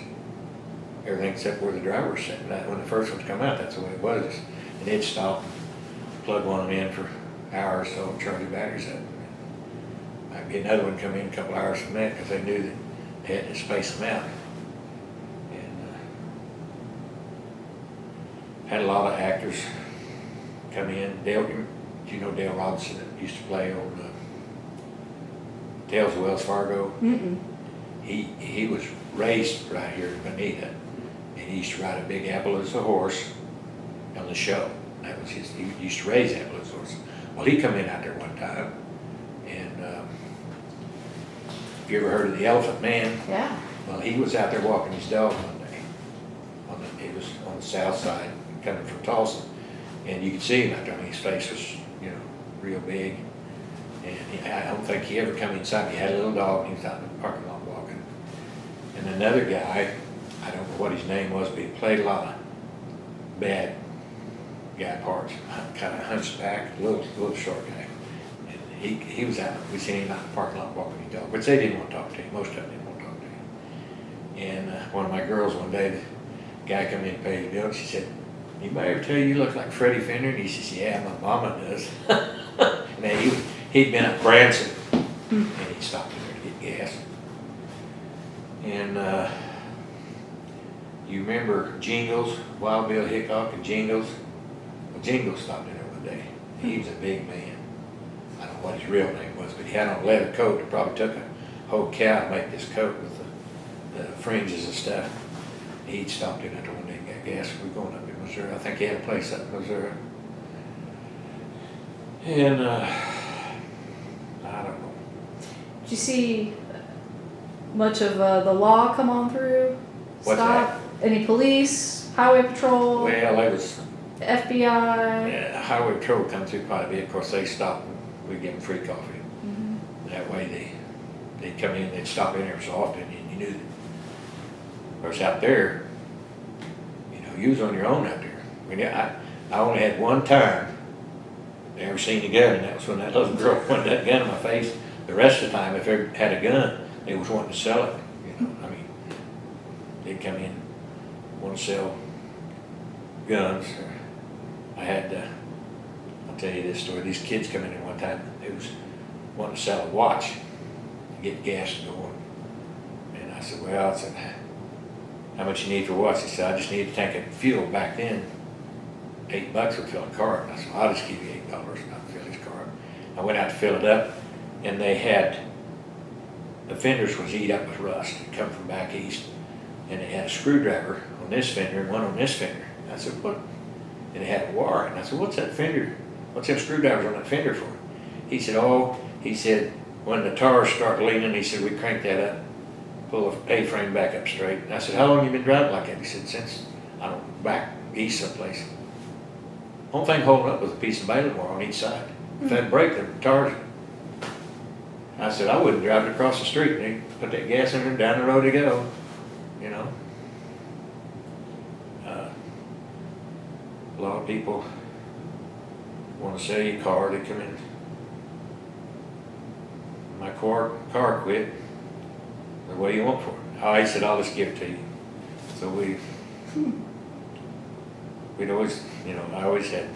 Everything except where the driver was sitting. When the first ones come out, that's the way it was. And they'd stop, plug one of them in for hours, so charge the batteries up. Might be another one come in a couple hours from that, because they knew that they had to space them out. And had a lot of actors come in. Dale, do you know Dale Robinson that used to play on Tales of Wells Fargo? He was raised right here in Vinita, and he used to ride a big Appaloosa horse on the show. That was his. He used to raise Appaloosa horses. Well, he come in out there one time, and have you ever heard of the Elephant Man? Yeah. Well, he was out there walking his dog one day. He was on the south side, coming from Tulsa, and you could see him out there. I mean, his face was, you know, real big. And I don't think he ever come inside. He had a little dog, and he was out in the parking lot walking. And another guy, I don't know what his name was, but he played a lot of bad guy parts. Kind of hunched back, little short guy. And he was out. We seen him out in the parking lot walking his dog, which they didn't want to talk to him. Most of them didn't want to talk to him. And one of my girls one day, the guy come in and paid the bill, and she said, "Anybody ever tell you look like Freddie Fender?" And he says, "Yeah, my mama does." And he'd been at Branson, and he stopped in there to get gas. And you remember Jingles, Wild Bill Hickok and Jingles? Well, Jingles stopped in there one day. He was a big man. I don't know what his real name was, but he had on a leather coat. It probably took a whole cow to make this coat with the fringes and stuff. He'd stopped in, I told him they got gas, we were going up in Missouri. I think he had a place up in Missouri. And, I don't know. Did you see much of the law come on through? What's Stop? Any police, highway patrol, Well, it was, FBI? yeah, highway patrol come through quite a bit. Of course, they stopped and we give them free coffee. Mm-hmm. That way they'd come in, they'd stop in there so often, and you knew that. Of course, out there, you know, you was on your own out there. I mean, I only had one time I ever seen a gun, and that was when that little girl pointed that gun in my face. The rest of the time, if they ever had a gun, they was wanting to sell it. You know, I mean, they'd come in, want to sell guns. I had, I'll tell you this story. These kids come in there one time. They was wanting to sell a watch to get gas going. And I said, well, I said, how much you need for a watch? He said, I just need a tank of fuel. Back then, $8 would fill a car. And I said, well, I'll just give you $8 and I'll fill his car. I went out to fill it up, and they had, the fenders was eat up with rust. It come from back east. And they had a screwdriver on this fender and one on this fender. And I said, what? And they had a wire. And I said, what's that fender? What's them screwdrivers on that fender for? He said, oh, he said, when the tires start leaning, he said, we crank that up, pull the A-frame back up straight. And I said, how long you been driving like that? He said, since, I don't know, back east someplace. Only thing holding up was a piece of baling wire on each side. If that break, the tires. I said, I wouldn't drive it across the street. And they put that gas in there, down the road they go, you know. A lot of people want to sell you a car. They come in. My car quit. What do you want for it? Oh, he said, I'll just give it to you. So we'd always, you know, I always had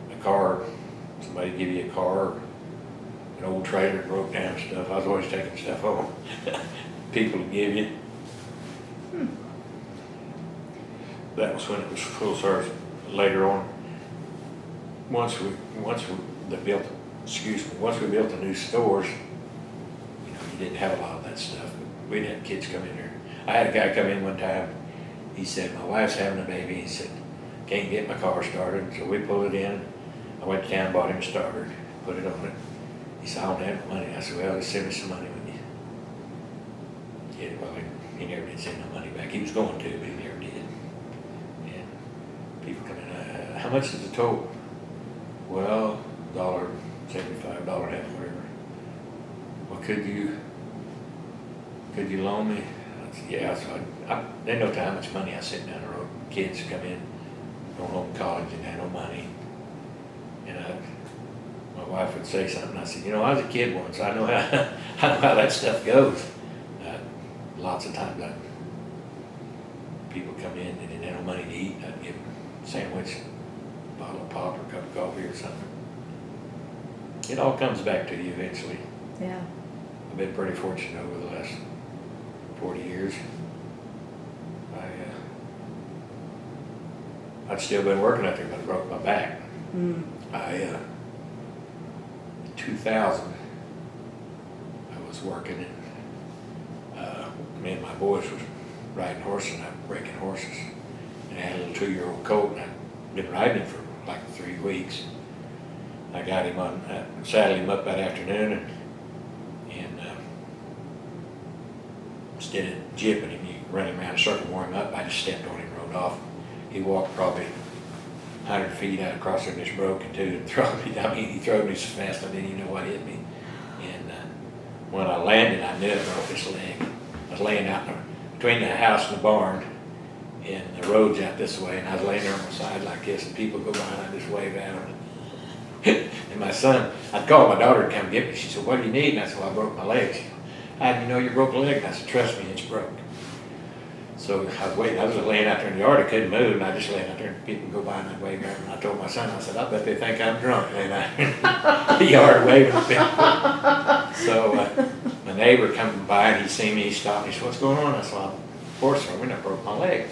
a car, somebody give you a car, an old trailer broke down and stuff. I was always taking stuff home. People would give you. That was when it was full service. Later on, once we built the new stores, you know, you didn't have a lot of that stuff. But we'd have kids come in there. I had a guy come in one time. He said, my wife's having a baby. He said, can't get my car started. So we pulled it in. I went to town, bought him a starter, put it on it. He said, I don't have no money. I said, well, just send me some money when you get it. Well, he never did send no money back. He was going to, but he never did. And people come in, how much is the total? Well, $1.75, $1.50, whatever. Well, could you loan me? I said, yeah. So I didn't know how much money I was sitting down the road. Kids come in, going home to college and had no money. And my wife would say something. I said, you know, I was a kid once. I know how that stuff goes. Lots of times people come in, they didn't have no money to eat. I'd give them a sandwich, a bottle of pop or a cup of coffee or something. It all comes back to you eventually. Yeah. I've been pretty fortunate over the last 40 years. I'd still been working out there, but I broke my back. In 2000, I was working, and me and my boys was riding horses, and I was breaking horses. And I had a little 2-year-old colt, and I'd been riding him for like 3 weeks. I got him on, saddled him up that afternoon, and instead of jipping him, you run him around a circle, warm him up. I just stepped on him, rode off. He walked probably 100 feet out across there and just broke in two and threw me. I mean, he threw me so fast I didn't even know what hit me. And when I landed, I knew it broke his leg. I was laying out between the house and the barn, and the road's out this way, and I was laying there on my side like this, and people go by, and I just wave at them. And my son, I'd call my daughter to come get me. She said, what do you need? And I said, well, I broke my leg. She said, how did you know you broke a leg? And I said, trust me, it's broke. So I was waiting. I was laying out there in the yard. I couldn't move, and I just laying out there, and people go by, and I'd wave at them. And I told my son, I said, I bet they think I'm drunk. And I the yard waving at people. So my neighbor come by, and he seen me. He stopped. He said, what's going on? I said, well, unfortunately, I broke my leg.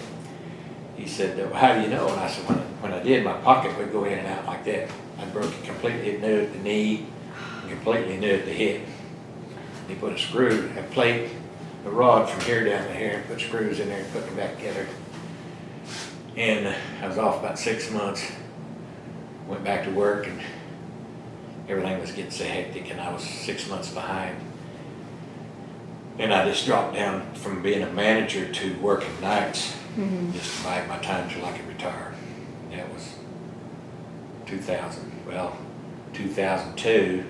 He said, well, how do you know? And I said, when I did, my pocket would go in and out like that. I broke it completely. It knew at the knee, and completely knew at the hip. He put a screw, a plate a rod from here down to here and put screws in there and put them back together. And I was off about 6 months, went back to work, and everything was getting so hectic, and I was 6 months behind. And I just dropped down from being a manager to working nights, just to bide my time till I could retire. That was 2002.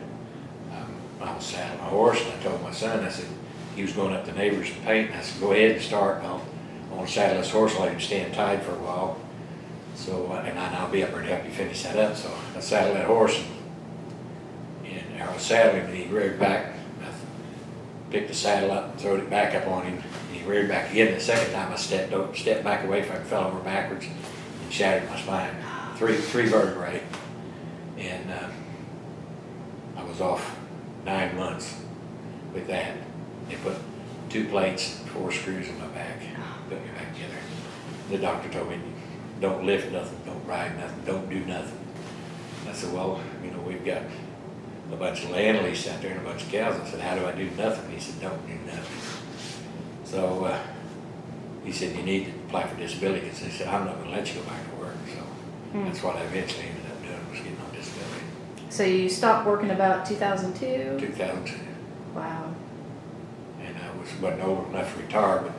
I was saddling a horse, and I told my son, I said, he was going up to neighbors to paint, and I said, go ahead and start. I want to saddle this horse, I'll let him stand tied for a while. So, and I'll be up there to help you finish that up. So I saddled that horse, and I was saddling, and he reared back. I picked the saddle up and throwed it back up on him, and he reared back again. The second time I stepped back away from him, fell over backwards, and shattered my spine. Three vertebrae. And I was off 9 months with that. They put 2 plates, 4 screws in my back, put me back together. The doctor told me, don't lift nothing, don't ride nothing, don't do nothing. I said, well, you know, we've got a bunch of land lease out there and a bunch of cows. I said, how do I do nothing? He said, don't do nothing. So he said, you need to apply for disability, because he said, I'm not going to let you go back to work. So that's what I eventually ended up doing, was getting on disability. So you stopped working about 2002? 2002. Wow. And I wasn't old enough to retire, but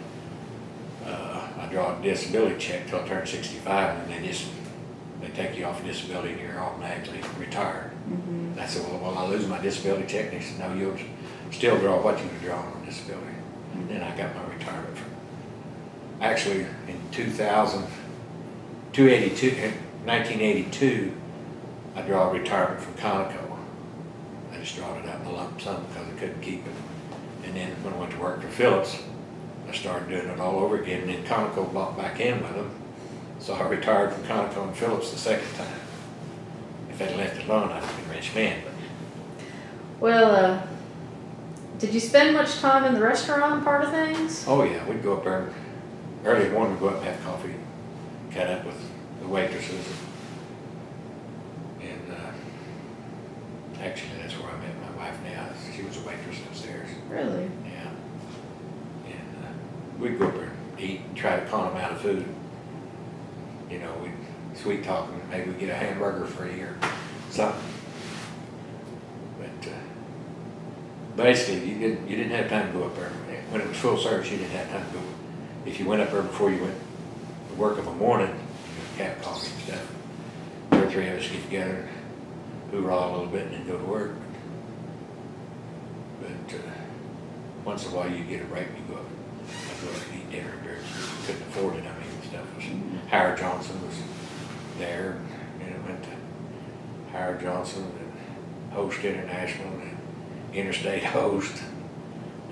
I draw a disability check till I turn 65, and they take you off disability and you're automatically retired. I said, well, I lose my disability check. And they said, no, you'll still draw what you were drawing on disability. And then I got my retirement from, actually in 1982, I draw a retirement from Conoco. I just drawed it out in a lump sum because I couldn't keep it. And then when I went to work for Phillips, I started doing it all over again, and then Conoco bought back in with them. So I retired from Conoco and Phillips the second time. If I'd left it alone, I'd have been a rich man. Well, did you spend much time in the restaurant part of things? Oh yeah, we'd go up there early in the morning, we'd go up and have coffee, cut up with the waitresses. And actually that's where I met my wife now. She was a waitress upstairs. Really? Yeah. And we'd go up there and eat and try to con them out of food. You know, we'd sweet talk them, maybe we'd get a hamburger free or something. But basically, you didn't have time to go up there. When it was full service, you didn't have time to go. If you went up there before you went to work of a morning, you'd have coffee and stuff. 2 or 3 of us get together, hoorah a little bit, and then go to work. But once in a while, you get a break, you go up. I'd go up and eat dinner there. You couldn't afford it. I mean, stuff was. Howard Johnson was there, and it went to Howard Johnson and Host International and Interstate Host,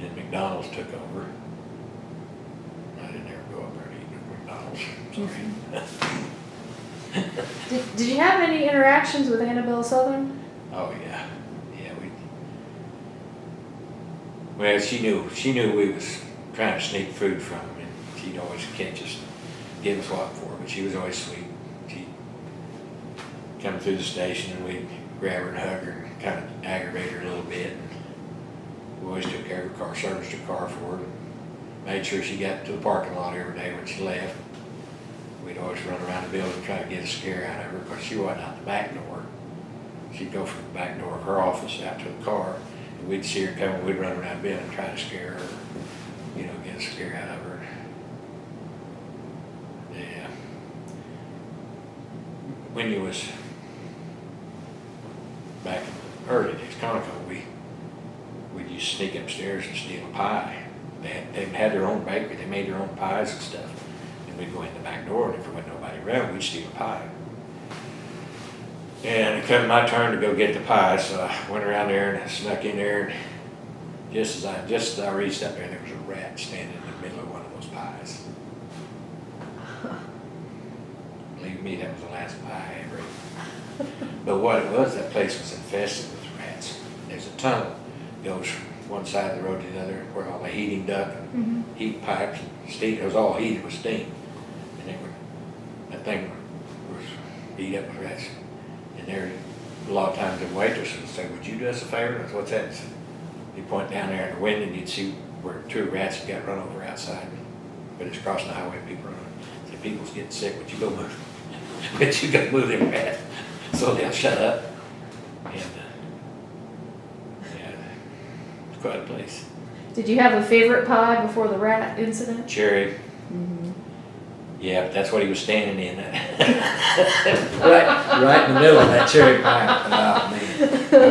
and McDonald's took over. I didn't ever go up there and eat at McDonald's. Sorry. Did you have any interactions with Annabelle Southern? Oh yeah, yeah. Well, she knew we was trying to sneak food from them, and she'd always catch us, and give us what for. But she was always sweet. She'd come through the station, and we'd grab her and hug her, and kind of aggravate her a little bit. And we always took care of her car, serviced her car for her, and made sure she got to the parking lot every day when she left. We'd always run around the building and try to get a scare out of her, because she wasn't out the back door. She'd go from the back door of her office out to the car, and we'd see her coming. We'd run around the building and try to scare her, you know, get a scare out of her. Yeah. When you was back in the early days, Conoco, we used to sneak upstairs and steal a pie. They had their own bakery. They made their own pies and stuff. We'd go in the back door, and if there wasn't nobody around, we'd steal a pie. And it come my turn to go get the pie, so I went around there and I snuck in there, and just as I reached up there was a rat standing in the middle of one of those pies. Believe me, that was the last pie I ever ate. But what it was, that place was infested with rats. There's a tunnel goes from one side of the road to the other, where all the heating duct and heat pipes and steam, it was all heated with steam. That thing was beat up with rats. And there, a lot of times the waitress would say, would you do us a favor? I said, what's that? He'd point down there at the window, and you'd see where 2 rats got run over outside, but it's crossing the highway, people running. Said, people's getting sick, but you go move, but you go move them rats. So they'll shut up. And, yeah, it's quite a place. Did you have a favorite pie before the rat incident? Cherry. Mm-hmm. Yeah, but that's what he was standing in. right in the middle of that cherry pie. Oh, man.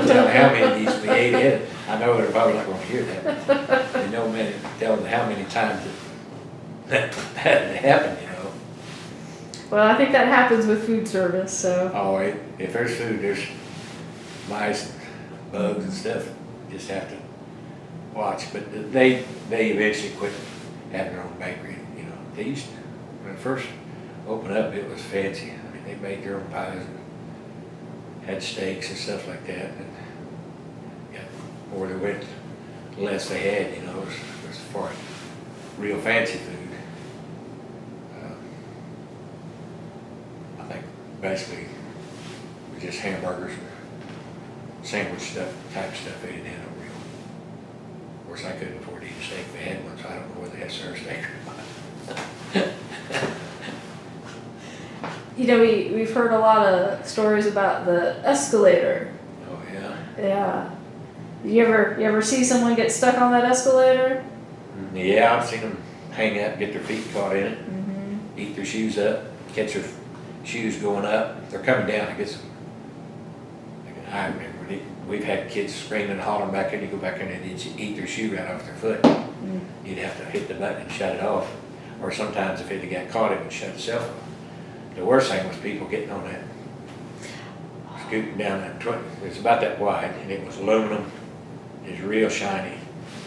I'm telling how many of these we ate it. I know they're probably not going to hear that. You know, man, tell them how many times that happened, you know. Well, I think that happens with food service, so. Oh, if there's food, there's mice, bugs and stuff. You just have to watch. But they eventually quit having their own bakery, you know. They used to. When it first opened up, it was fancy. I mean, they made their own pies and had steaks and stuff like that. And yeah, the more they went, the less they had, you know, as far as real fancy food. I think basically it was just hamburgers and sandwich stuff, type stuff. They didn't have no real. Of course, I couldn't afford to eat a steak if they had one, so I don't know whether they had served steak or not. You know, we've heard a lot of stories about the escalator. Oh yeah. Yeah. You ever see someone get stuck on that escalator? Yeah, I've seen them hang up, get their feet caught in it, Mm-hmm. eat their shoes up, catch their shoes going up. They're coming down. I guess. I remember we've had kids screaming and hollering back there. You go back in and they'd eat their shoe right off their foot. Mm. You'd have to hit the button and shut it off. Or sometimes if it had got caught, it would shut itself off. The worst thing was people getting on that, scooting down that truck. It was about that wide, and it was aluminum. It was real shiny.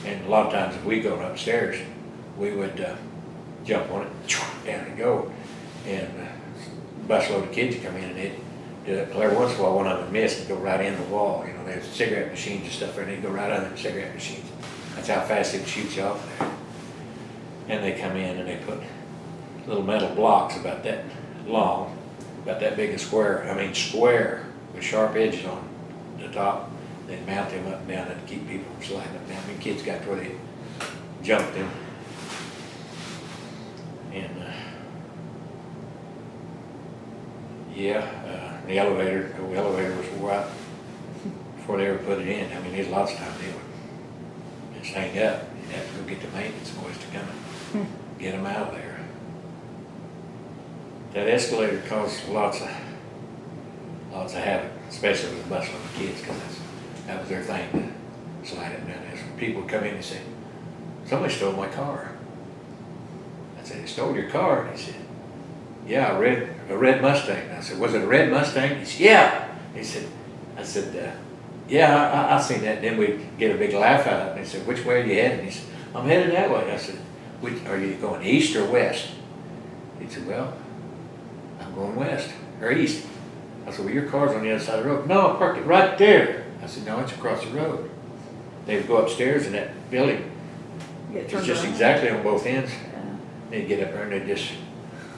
And a lot of times if we go upstairs, we would jump on it, down and go. And a busload of kids would come in and they'd do it. Every once in a while, one of them would miss and go right in the wall. You know, there's cigarette machines and stuff there, and they'd go right under the cigarette machines. That's how fast they'd shoot you off there. And they come in and they put little metal blocks about that long, about that big a square. I mean square with sharp edges on the top. They'd mount them up and down and keep people from sliding up and down. I mean, kids got to where they jumped them. And the elevator was wore out before they ever put it in. I mean, there's lots of times they would just hang up. You'd have to go get the maintenance boys to come and get them out of there. That escalator caused lots of havoc, especially with the busload of kids, because that was their thing, to slide up and down there. So people would come in and say, somebody stole my car. I said, they stole your car? And he said, yeah, a red Mustang. And I said, was it a red Mustang? He said, yeah. He said, I said, yeah, I seen that. And then we'd get a big laugh out of it. And he said, which way are you heading? He said, I'm headed that way. I said, are you going east or west? He said, well, I'm going west or east. I said, well, your car's on the other side of the road. No, I parked it right there. I said, no, it's across the road. They would go upstairs in that building. It's just exactly on both ends. Yeah. They'd get up there and they'd just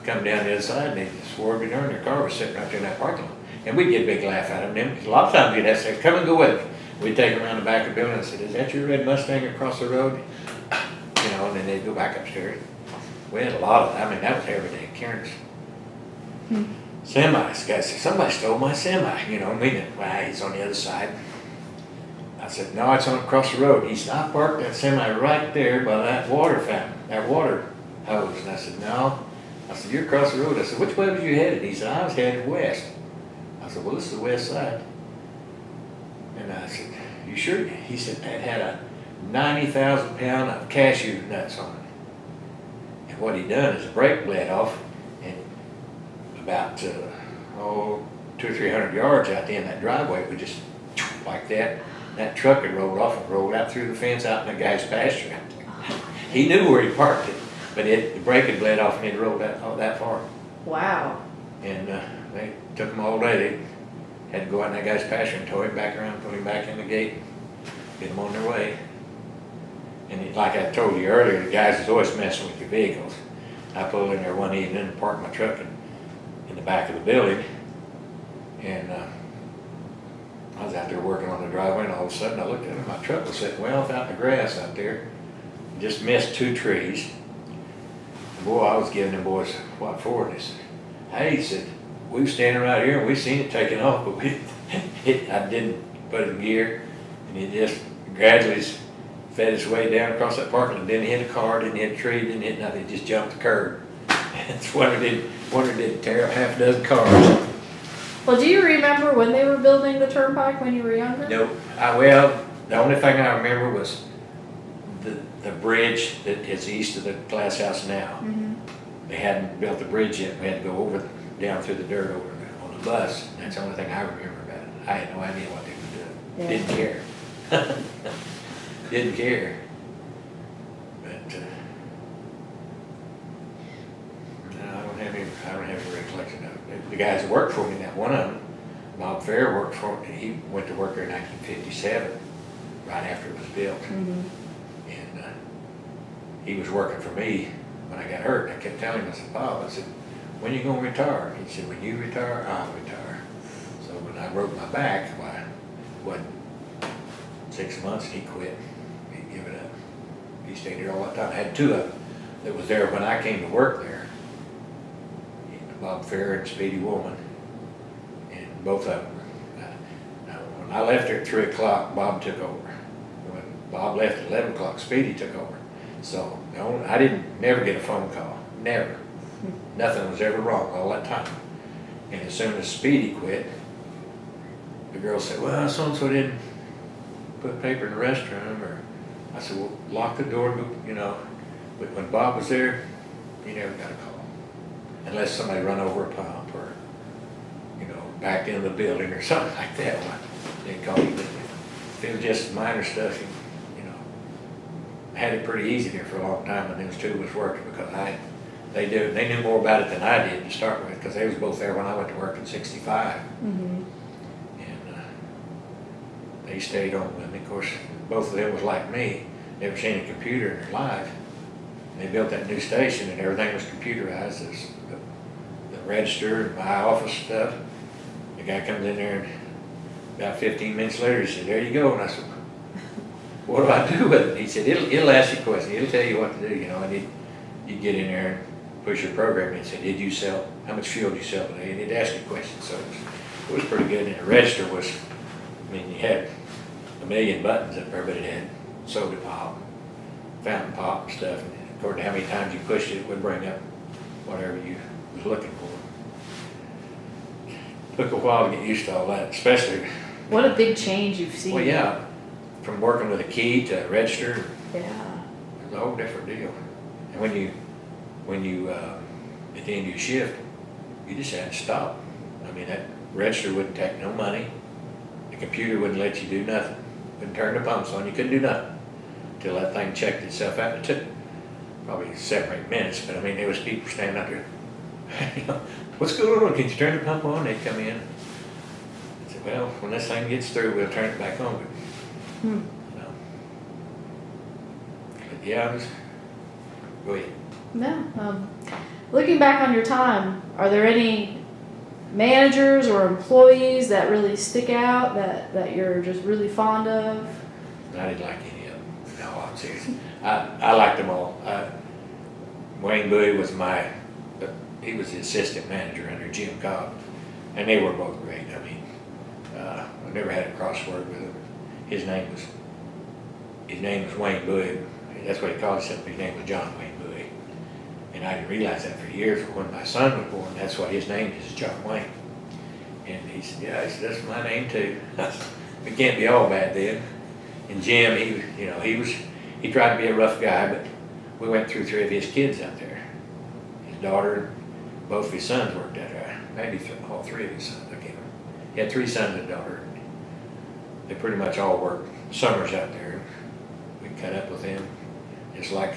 come down the other side and they'd swerve in there and their car was sitting right there in that parking lot. And we'd get a big laugh out of them. A lot of times we'd have to say, come and go with me. We'd take them around the back of the building and I said, is that your red Mustang across the road? You know, and then they'd go back upstairs. We had a lot of that. I mean, that was everyday occurrence. Semis, guys said, somebody stole my semi. You know, meaning, well, he's on the other side. I said, no, it's on across the road. He said, I parked that semi right there by that water fountain, that water hose. And I said, no. I said, you're across the road. I said, which way was you headed? He said, I was headed west. I said, well, this is the west side. And I said, you sure? He said, it had a 90,000 pound of cashew nuts on it. And what he done is the brake bled off, and about 200 or 300 yards out there in that driveway, we just like that. That truck had rolled off and rolled out through the fence out in the guy's pasture out there. He knew where he parked it, but the brake had bled off and it rolled out that far. Wow. And they took him all day. They had to go out in that guy's pasture and tow him back around, put him back in the gate, get them on their way. And like I told you earlier, the guys is always messing with your vehicles. I pulled in there one evening and parked my truck in the back of the building, and I was out there working on the driveway, and all of a sudden I looked at it, my truck was sitting way off out in the grass out there, just missed 2 trees. And boy, I was giving them boys what for, and they said, hey, he said, we were standing right here and we seen it taking off, but I didn't put it in gear, and it just gradually fed its way down across that parking lot. Didn't hit a car, didn't hit a tree, didn't hit nothing, it just jumped the curb. It's wonder did tear up half a dozen cars. Well, do you remember when they were building the turnpike when you were younger? Nope. Well, the only thing I remember was the bridge that is east of the glass house now. Mm-hmm. They hadn't built the bridge yet. We had to go over down through the dirt over on the bus. That's the only thing I remember about it. I had no idea what they were doing. Yeah. Didn't care. Didn't care. But no, I don't have any recollection of it. The guys that worked for me, that one of them, Bob Fair, worked for me. He went to work there in 1957, right after it was built. Mm-hmm. And he was working for me when I got hurt. I kept telling him, I said, Bob, I said, when you gonna retire? He said, when you retire, I'll retire. So when I broke my back, why, what, 6 months, he quit. He'd give it up. He stayed here all that time. I had 2 of them that was there when I came to work there. Bob Fair and Speedy Woolman, and both of them. When I left there at 3 o'clock, Bob took over. When Bob left at 11 o'clock, Speedy took over. So I didn't never get a phone call, never. Nothing was ever wrong all that time. And as soon as Speedy quit, the girl said, well, so-and-so didn't put paper in the restroom, or I said, well, lock the door, you know. But when Bob was there, he never got a call. Unless somebody run over a pump or, you know, backed into the building or something like that. They'd call you. But if it was just minor stuff, you know, I had it pretty easy there for a long time when those 2 was working, because they knew more about it than I did to start with, because they was both there when I went to work in 65. Mm-hmm. And they stayed on with me. Of course, both of them was like me, never seen a computer in their life. They built that new station and everything was computerized. There's the register and my office stuff. The guy comes in there and about 15 minutes later he said, there you go. And I said, what do I do with it? He said, it'll ask you questions. It'll tell you what to do, you know. And you get in there and push your program and say, did you sell, how much fuel did you sell today? And it'd ask you questions. So it was pretty good. And the register was, I mean, you had a million buttons up there, but it had soda pop, fountain pop and stuff. And according to how many times you pushed it, it would bring up whatever you was looking for. Took a while to get used to all that, especially. What a big change you've seen. Well, yeah, from working with a key to a register, Yeah. it's a whole different deal. And when you at the end of your shift, you just had to stop. I mean, that register wouldn't take no money. The computer wouldn't let you do nothing. Wouldn't turn the pumps on. You couldn't do nothing until that thing checked itself out. It took probably 7 or 8 minutes, but I mean, there was people standing out there, you know, what's going on? Can you turn the pump on? They'd come in. I said, well, when this thing gets through, we'll turn it back on. But, Hmm. no. But yeah, go ahead. No. Looking back on your time, are there any managers or employees that really stick out that you're just really fond of? I didn't like any of them. No, I'm serious. I liked them all. Wayne Bowie was he was the assistant manager under Jim Cobb, and they were both great. I mean, I never had a crossword with him. His name was Wayne Bowie. That's what he called himself. His name was John Wayne Bowie. And I didn't realize that for years. But when my son was born, that's what his name is, John Wayne. And he said, yeah, that's my name too. It can't be all bad then. And Jim, he tried to be a rough guy, but we went through 3 of his kids out there. His daughter, both of his sons worked out there. Maybe all 3 of his sons, I can't remember. He had 3 sons and a daughter. They pretty much all worked summers out there. We cut up with them, just like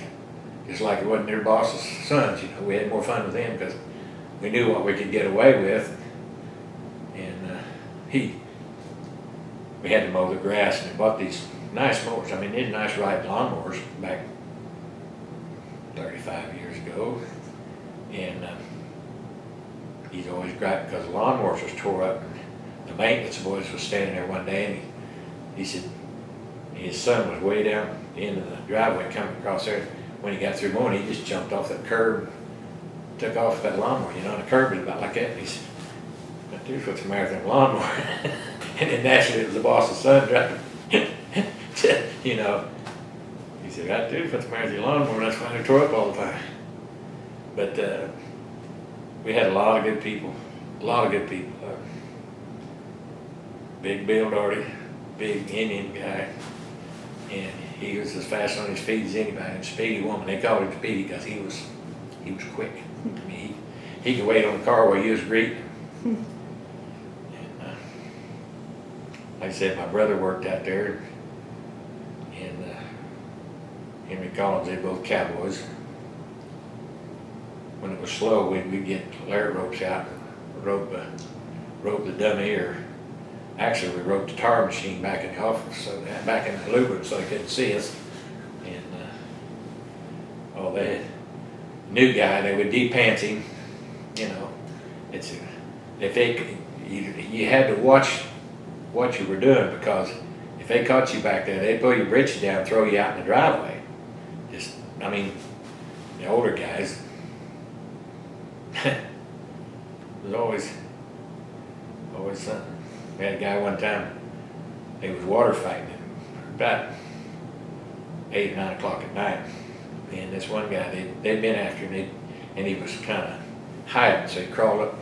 it wasn't their boss's sons. You know, we had more fun with them because we knew what we could get away with. And we had to mow the grass, and they bought these nice mowers. I mean, these nice riding lawnmowers back 35 years ago. And he's always griping because the lawnmowers was tore up. And the maintenance boys was standing there one day, and he said his son was way down the end of the driveway coming across there. When he got through mowing, he just jumped off that curb, took off that lawnmower, you know, and the curb is about like that. And he said, dude, what's the matter with that lawnmower? And then naturally it was the boss's son driving. You know, he said, God, dude, what's the matter with your lawnmower? That's why they tore up all the time. But we had a lot of good people, Big Bill Doherty, big Indian guy, and he was as fast on his feet as anybody. And Speedy Woman, they called him Speedy because he was quick. I mean, he could wait on the car while you was greeting. And, like I said, my brother worked out there, and Henry Collins, they both cowboys. When it was slow, we'd get layer ropes out and rope the dummy, or actually we roped the tar machine back in the office, so back in the lubricant, so they couldn't see us. And they had new guy, they would de-pants him. You know, you had to watch what you were doing, because if they caught you back there, they'd pull your britches down and throw you out in the driveway. I mean, the older guys, there's always something. We had a guy one time, he was water fighting about 8 or 9 o'clock at night, and this one guy, they'd been after him, and he was kind of hiding, so he crawled up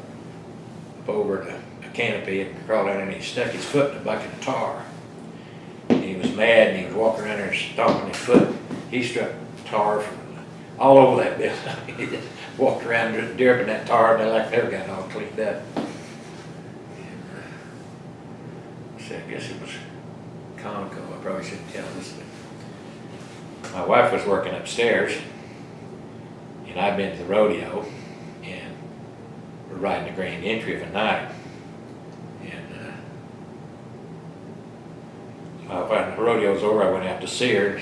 over the canopy and crawled out, and he stuck his foot in a bucket of tar. And he was mad, and he was walking around there stomping his foot. He struck tar from all over that building. He just walked around dripping that tar, and they like never got it all cleaned up. I guess it was Conoco. I probably shouldn't tell this, but my wife was working upstairs, and I'd been to the rodeo, and we're riding the grand entry of a night. And when the rodeo's over, I went out to see her.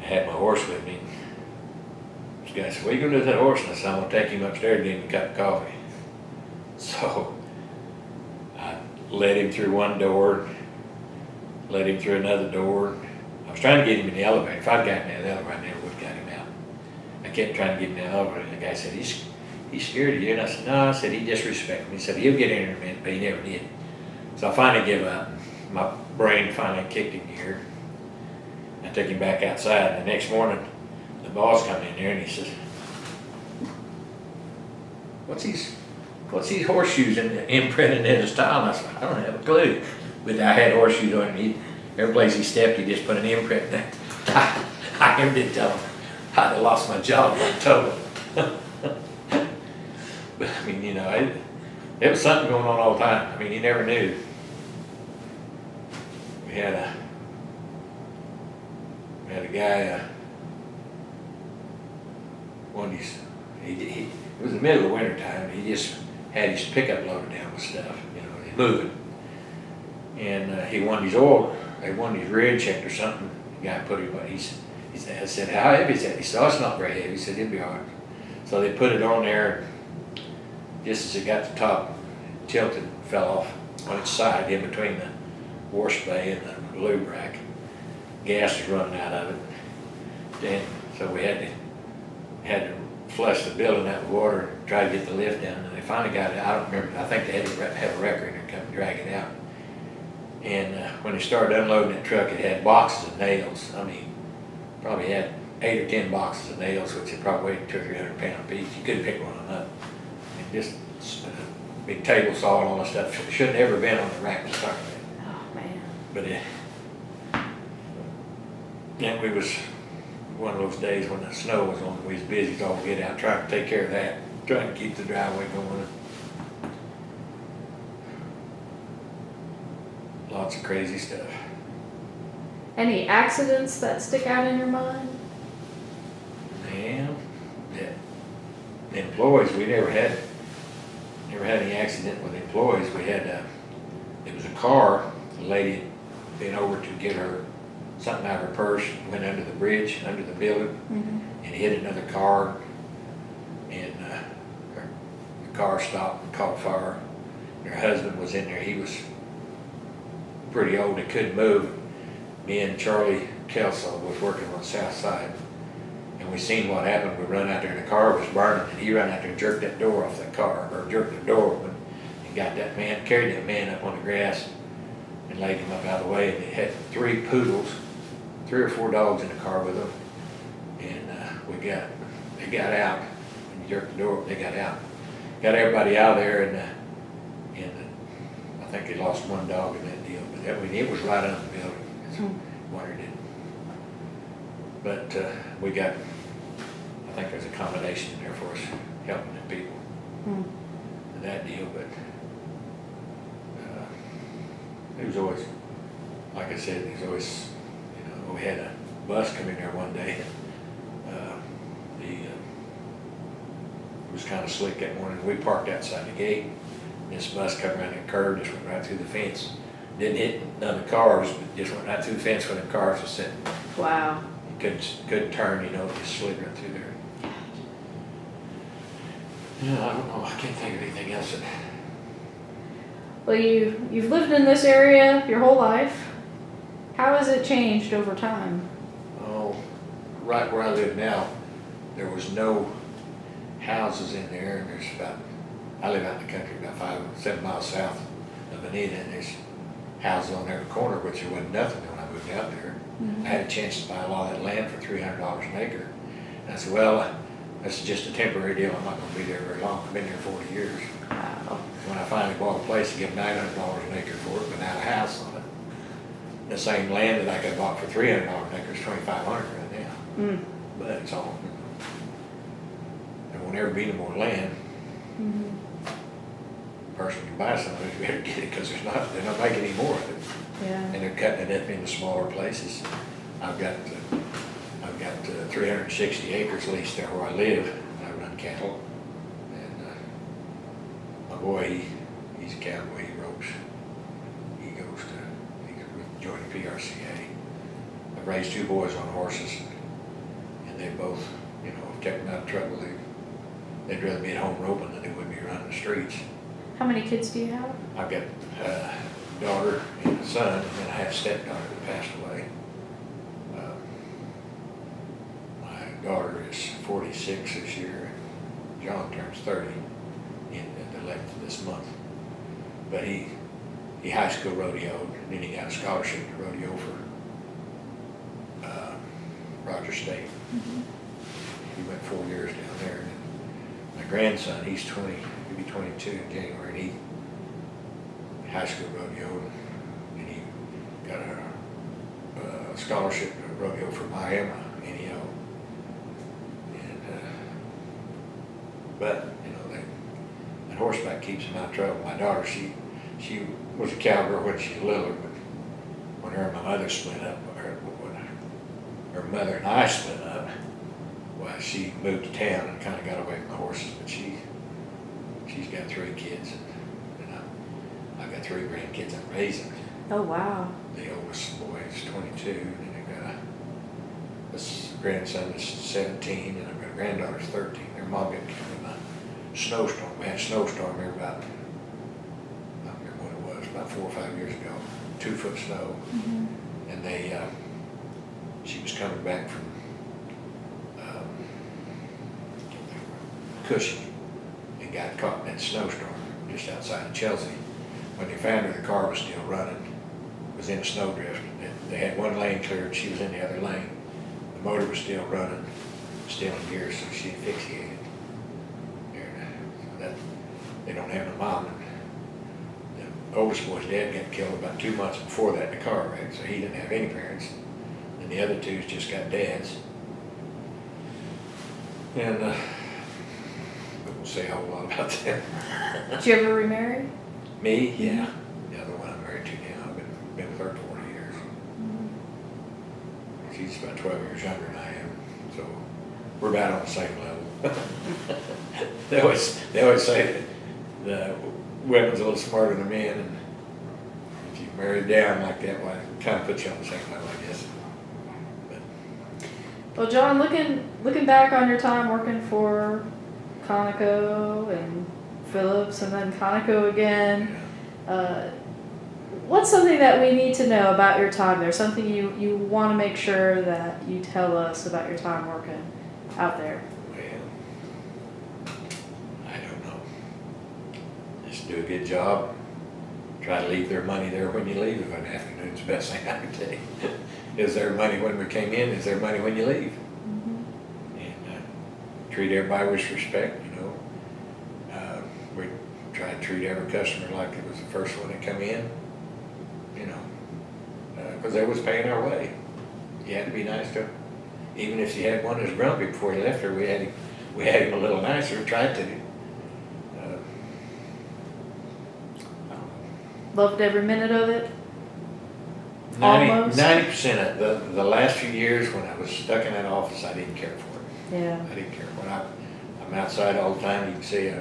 I had my horse with me. This guy said, "What are you going to do with that horse?" And I said, "I'm going to take him upstairs and give him a cup of coffee." So led him through one door, led him through another door. I was trying to get him in the elevator. If I'd gotten in the elevator, I never would have got him out. I kept trying to get him in the elevator, and the guy said, he's scared of you. And I said, no. I said, he disrespected me. He said, he'll get in there in a minute, but he never did. So I finally gave up. My brain finally kicked in gear. I took him back outside, and the next morning, the boss come in there, and he says, what's these horseshoes imprinted in his tile? And I said, I don't have a clue. But I had horseshoes on him. Every place he stepped, he just put an imprint there. I never did tell him I'd have lost my job if I told him. But I mean, you know, it was something going on all the time. I mean, you never knew. We had a guy, it was the middle of winter time. He just had his pickup loaded down with stuff, you know, he's moving. And he wanted his oil, they wanted his rear checked or something. The guy put him, I said, how heavy is that? He said, oh, it's not very heavy. He said, it'll be all right. So they put it on there, just as it got to the top, tilted, fell off on its side in between the wash bay and the lube rack. Gas was running out of it. Then, so we had to flush the building out with water and try to get the lift down. And they finally got it. I don't remember. I think they had to have a wrecker in there come drag it out. And when they started unloading that truck, it had boxes of nails. I mean, probably had 8 or 10 boxes of nails, which had probably weighed 200 or 300 pounds each. You couldn't pick one of them up. And just a big table saw and all that stuff. It shouldn't have ever been on the rack to start with. Oh, man. But and we was one of those days when the snow was on, we was busy to all get out trying to take care of that, trying to keep the driveway going. Lots of crazy stuff. Any accidents that stick out in your mind? Man, the employees, we never had any accident with employees. We had, it was a car, the lady had been over to get her something out of her purse, went under the bridge, under the building, and hit another car, and the car stopped and caught fire. Her husband was in there. He was pretty old and couldn't move. me and Charlie Kelso was working on the south side, and we seen what happened. We run out there and the car was burning, and he ran out there and jerked that door off that car, or jerked the door open, and got that man, carried that man up on the grass and laid him up out of the way. And they had 3 poodles, 3 or 4 dogs in the car with them, and they got out. When you jerked the door, they got out. Got everybody out of there, and I think they lost 1 dog in that deal, but it was right under the building. That's what it did. But we got, I think there's a combination in there for us helping the people in that deal. But it was always, like I said, there's always, we had a bus come in there one day. It was kind of slick that morning. We parked outside the gate. This bus come around that curve, just went right through the fence. Didn't hit none of the cars, but just went right through the fence where the cars were sitting. Wow. Couldn't turn, it just slid right through there. Yeah, I don't know. I can't think of anything else. Well, you've lived in this area your whole life. How has it changed over time? Oh, right where I live now, there was no houses in there, and I live out in the country about 5 or 7 miles south of Vinita, and there's houses on every corner, which there wasn't nothing when I moved out there. I had a chance to buy a lot of that land for $300 an acre. And I said, well, this is just a temporary deal. I'm not going to be there very long. I've been there 40 years. Wow. When I finally bought a place, I gave $900 an acre for it, but now a house on it. The same land that I could bought for $300 an acre is $2,500 right now. But it's all. There won't ever be no more land. Person can buy some of it, you better get it, because they're not making any more of it. Yeah. And they're cutting it up into smaller places. I've got 360 acres leased there where I live. I run cattle, and my boy, he's a cowboy. He ropes. He joined the PRCA. I've raised 2 boys on horses, and they both, have kept them out of trouble. They'd rather be at home roping than they would be running the streets. How many kids do you have? I've got a daughter and a son, and then I have a stepdaughter that passed away. My daughter is 46 this year. John turns 30 in the 11th of this month. But he high school rodeoed, and then he got a scholarship to rodeo for Rogers State. He went 4 years down there. And my grandson, he's 20, he'll be 22 in January, and he high school rodeo, and he got a scholarship to rodeo for Miami, NEO. And but that horseback keeps him out of trouble. My daughter, she was a cowgirl when she was little, but when her and my mother split up, when her mother and I split up, well, she moved to town and kind of got away from the horses. But she's got 3 kids, and I've got 3 grandkids I'm raising. Oh, wow. The oldest boy is 22, and then I've got a grandson that's 17, and I've got a granddaughter that's 13. Their mom got killed in a snowstorm. We had a snowstorm there about, I don't remember what it was, about 4 or 5 years ago, 2-foot snow. And she was coming back from Cushing and got caught in that snowstorm just outside of Chelsea. When they found her, the car was still running. It was in a snowdrift. They had 1 lane cleared, she was in the other lane. The motor was still running, still in gear, so she asphyxiated. So they don't have a mom. The oldest boy's dad got killed about 2 months before that in a car wreck, so he didn't have any parents. And the other 2's just got dads. And I won't say a whole lot about that. Did you ever remarry? Me? Yeah. The other one I'm married to now. I've been with her 40 years. She's about 12 years younger than I am, so we're about on the same level. They always say that the women's a little smarter than men, and if you marry down like that, well, it kind of puts you on the same level, I guess. Well, John, looking back on your time working for Conoco and Phillips and then Conoco again, what's something that we need to know about your time there? Something you want to make sure that you tell us about your time working out there? Well, I don't know. Just do a good job. Try to leave their money there when you leave of an afternoon. It's the best thing I can tell you. Is there money when we came in? Is there money when you leave? And treat everybody with respect, you know. We try to treat every customer like it was the first one that come in, you know, because they was paying our way. You had to be nice to them. Even if you had one that was grumpy before he left her, we had him a little nicer, tried to. Loved every minute of it? Almost? 90% of the last few years when I was stuck in that office, I didn't care for it. Yeah. I didn't care. When I'm outside all the time, you can see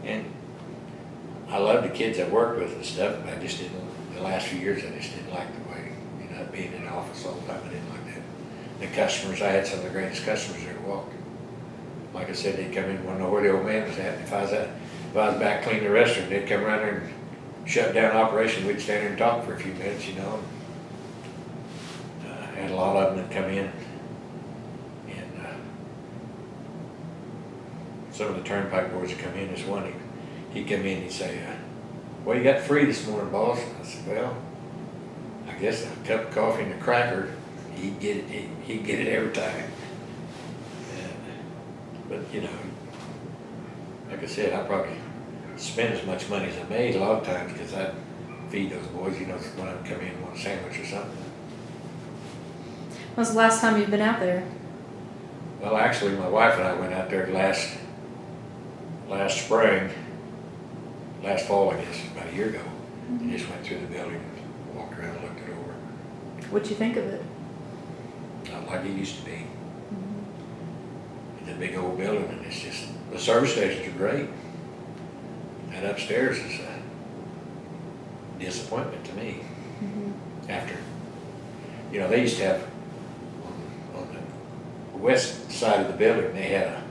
and I loved the kids I worked with and stuff, but I just didn't, the last few years, I just didn't like the way, you know, being in the office all the time, I didn't like that. The customers, I had some of the greatest customers that walked. Like I said, they'd come in, want to know where the old man was at. If I was back cleaning the restroom, they'd come around there and shut down operation. We'd stand there and talk for a few minutes, you know. I had a lot of them that come in. And some of the turnpike boys would come in. This one, he'd come in and he'd say, what you got free this morning, boss? And I said, well, I guess a cup of coffee and a cracker. He'd get it, he'd get it every time. But, you know, like I said, I probably spent as much money as I made a lot of times because I'd feed those boys, you know, when I'd come in and want a sandwich or something. When's the last time you've been out there? Well, actually, my wife and I went out there last spring, last fall, I guess, about a year ago. And just went through the building and walked around and looked it over. What'd you think of it? Not like it used to be. The big old building, and it's just, the service stations are great. That upstairs is a disappointment to me. After, you know, they used to have, on the west side of the building, they had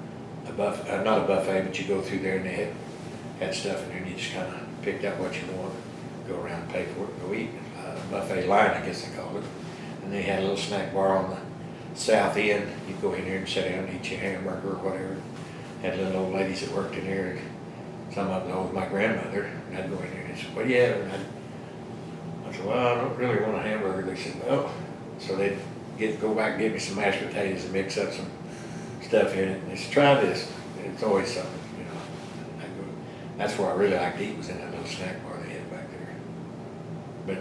a buffet, not a buffet, but you go through there and they had stuff in there and you just kind of picked out what you want, go around, pay for it, go eat. Buffet line, I guess they call it. And they had a little snack bar on the south end. You go in there and sit down and eat your hamburger or whatever. Had little old ladies that worked in there. Some of them know my grandmother. And I'd go in there and say, what do you have? And I said, well, I don't really want a hamburger. They said, well. So they'd go back and give me some mashed potatoes and mix up some stuff in it. And they said, try this. And it's always something, you know. That's where I really liked to eat, was in that little snack bar they had back there. But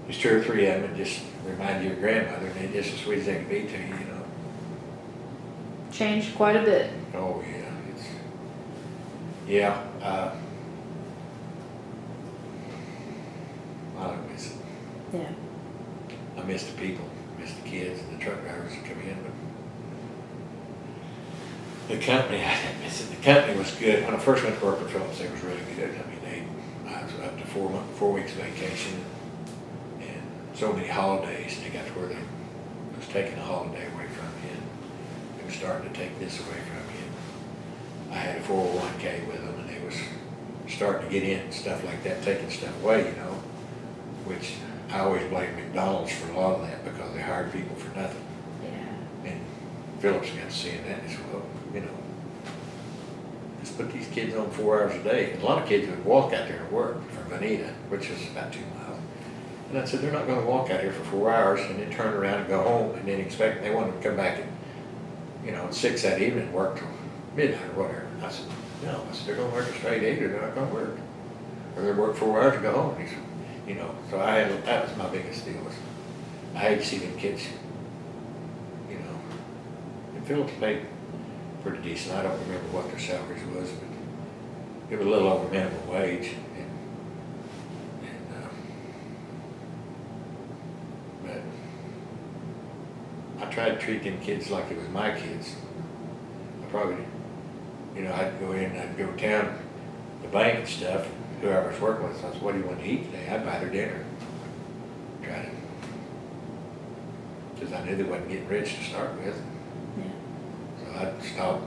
there's 2 or 3 of them that just remind you of grandmother, and they're just as sweet as they can be to you, you know. Changed quite a bit. Oh, yeah, I don't miss it. Yeah. I miss the people, I miss the kids and the truck drivers that come in, but the company, I didn't miss it. The company was good. When I first went to work for Phillips, they was really good. I mean, I was up to 4 weeks vacation. So many holidays, they got to where they was taking a holiday away from you. They were starting to take this away from you. I had a 401k with them, and they was starting to get in and stuff like that, taking stuff away, you know, which I always blame McDonald's for a lot of that because they hired people for nothing. Yeah. And Phillips got to seeing that as well, you know. Just put these kids on 4 hours a day. And a lot of kids would walk out there and work from Vinita, which is about 2 miles. And I said, they're not going to walk out here for 4 hours and then turn around and go home and then expect they want them to come back at, you know, at 6 that evening and work till midnight or whatever. I said, no. I said, they're going to work a straight 8 or they're not going to work. Or they'll work 4 hours and go home. He said, you know, so that was my biggest deal. Was I hate to see them kids, you know. And Phillips paid pretty decent. I don't remember what their salaries was, but it was a little over minimum wage. I tried to treat them kids like it was my kids. I probably, you know, I'd go in, I'd go down the bank and stuff, whoever I was working with, I said, what do you want to eat today? I'd buy their dinner. Try to, because I knew they wasn't getting rich to start with. Yeah. So I'd stop,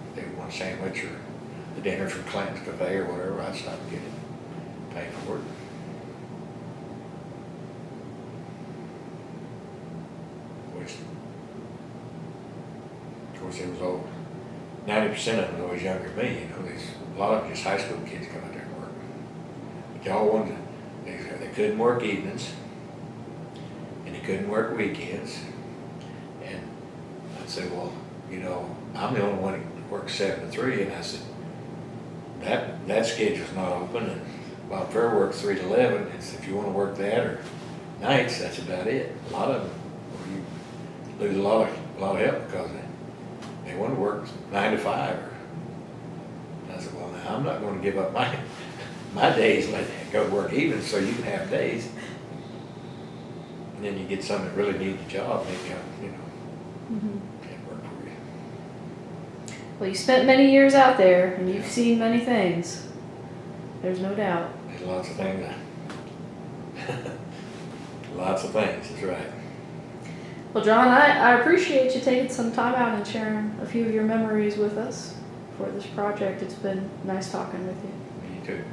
if they would want a sandwich or the dinner from Clanton's Cafe or whatever, I'd stop and get it, pay for it. Which, of course, it was all, 90% of them was always younger than me, you know, there's a lot of them just high school kids come out there and work. But y'all wanted, they couldn't work evenings, and they couldn't work weekends. And I'd say, well, you know, I'm the only one that works 7 to 3, and I said, that schedule's not open, and Bob Fair works 3 to 11, and if you wanna work that or nights, that's about it. A lot of them, you lose a lot of help because they want to work 9 to 5. And I said, well, now I'm not going to give up my days and let them go work even so you can have days. And then you get some that really need the job, and they come, you know, can't work for you. Well, you spent many years out there, and you've seen many things. There's no doubt. There's lots of things. Lots of things, that's right. Well, John, I appreciate you taking some time out and sharing a few of your memories with us for this project. It's been nice talking with you. You too.